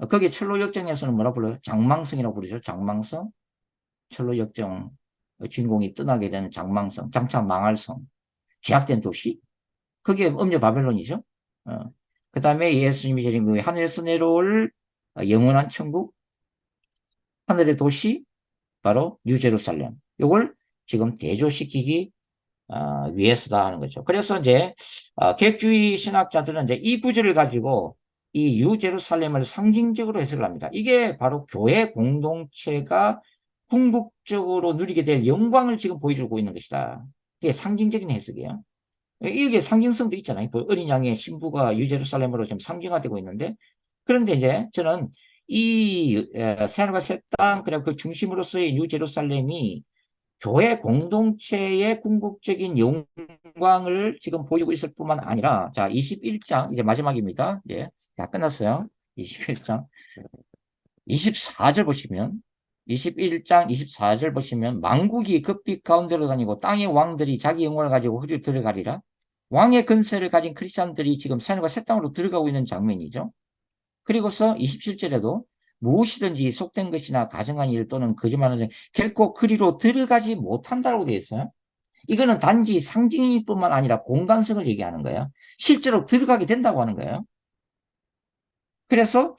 거기에 철로 역정에서는 뭐라 불러요? 장망성이라고 부르죠. 장망성. 철로 역정 주인공이 떠나게 되는 장망성, 장차 망할 성, 제약된 도시. 그게 음녀 바벨론이죠. 그 다음에 예수님이 드린 그 하늘에서 내려올 영원한 천국, 하늘의 도시, 바로 뉴제루살렘. 이걸 지금 대조시키기 위해서다 하는 거죠. 그래서 이제 계획주의 신학자들은 이제 이 구절을 가지고 이 뉴제루살렘을 상징적으로 해석을 합니다. 이게 바로 교회 공동체가 궁극적으로 누리게 될 영광을 지금 보여주고 있는 것이다. 이게 상징적인 해석이에요. 이게 상징성도 있잖아요. 그 어린 양의 신부가 유제루살렘으로 지금 상징화되고 있는데, 그런데 이제 저는 이 새하늘과 새 땅, 그리고 그 중심으로서의 뉴제루살렘이 교회 공동체의 궁극적인 영광을 지금 보이고 있을 뿐만 아니라, 자, 21장, 이제 마지막입니다. 예, 다 끝났어요. 21장. 24절 보시면 21장 24절 보시면 만국이 급빛 가운데로 다니고 땅의 왕들이 자기 영광을 가지고 흐려 들어가리라. 왕의 근세를 가진 크리스천들이 지금 산과 새 땅으로 들어가고 있는 장면이죠. 그리고서 27절에도 무엇이든지 속된 것이나 가정한 일 또는 거짓말하는 일 결코 그리로 들어가지 못한다고 되어 있어요. 이거는 단지 상징일 뿐만 아니라 공간성을 얘기하는 거예요. 실제로 들어가게 된다고 하는 거예요. 그래서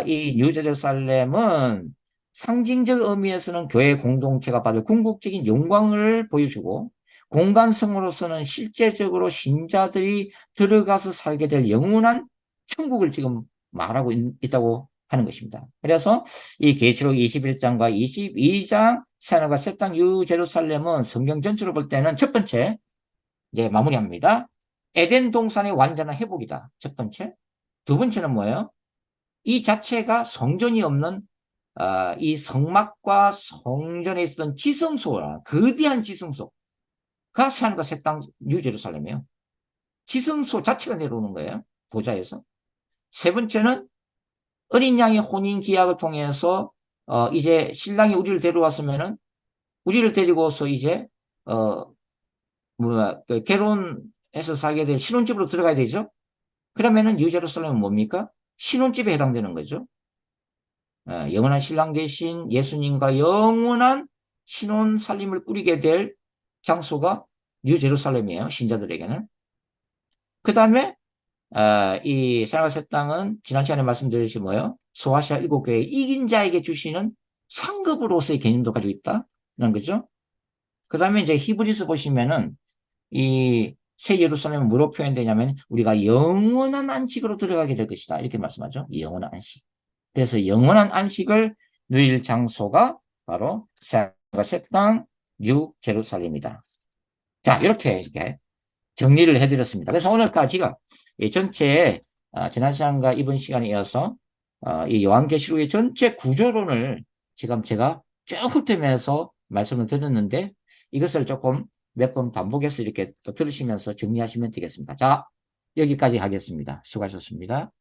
이 뉴제루살렘은 상징적 의미에서는 교회 공동체가 받을 궁극적인 영광을 보여주고 공간성으로서는 실제적으로 신자들이 들어가서 살게 될 영원한 천국을 지금 말하고 있다고 하는 것입니다. 그래서 이 계시록 21장과 22장 새하늘과 새 땅 뉴제루살렘은 성경 전체로 볼 때는 첫 번째 이제 마무리합니다. 에덴 동산의 완전한 회복이다. 첫 번째. 두 번째는 뭐예요? 이 자체가 성전이 없는 이 성막과 성전에 있었던 지성소라 거대한 지성소가 새하늘과 새 땅 뉴제루살렘이에요. 지성소 자체가 내려오는 거예요. 보좌에서. 세 번째는 어린 양의 혼인 기약을 통해서 이제 신랑이 우리를 데려왔으면은 우리를 데리고서 이제 뭐야 그 결혼해서 살게 될 신혼집으로 들어가야 되죠. 그러면은 뉴제루살렘은 뭡니까? 신혼집에 해당되는 거죠. 영원한 신랑 대신 예수님과 영원한 신혼 살림을 꾸리게 될 장소가 뉴제루살렘이에요. 신자들에게는. 그 다음에 이 사랑과 새 땅은 지난 시간에 말씀드렸듯이 뭐예요? 소아시아 일곱 교회 이긴 자에게 주시는 상급으로서의 개념도 가지고 있다는 거죠. 그 다음에 이제 히브리서 보시면은 이 새 예루살렘은 뭐로 표현되냐면 우리가 영원한 안식으로 들어가게 될 것이다. 이렇게 말씀하죠. 영원한 안식. 그래서 영원한 안식을 누릴 장소가 바로 새 땅 뉴 제루살렘이다. 자, 이렇게 정리를 해드렸습니다. 그래서 오늘까지가 이 전체 지난 시간과 이번 시간에 이어서 이 요한계시록의 전체 구조론을 지금 제가 쭉 훑으면서 말씀을 드렸는데 이것을 조금 몇 번 반복해서 이렇게 또 들으시면서 정리하시면 되겠습니다. 자, 여기까지 하겠습니다. 수고하셨습니다.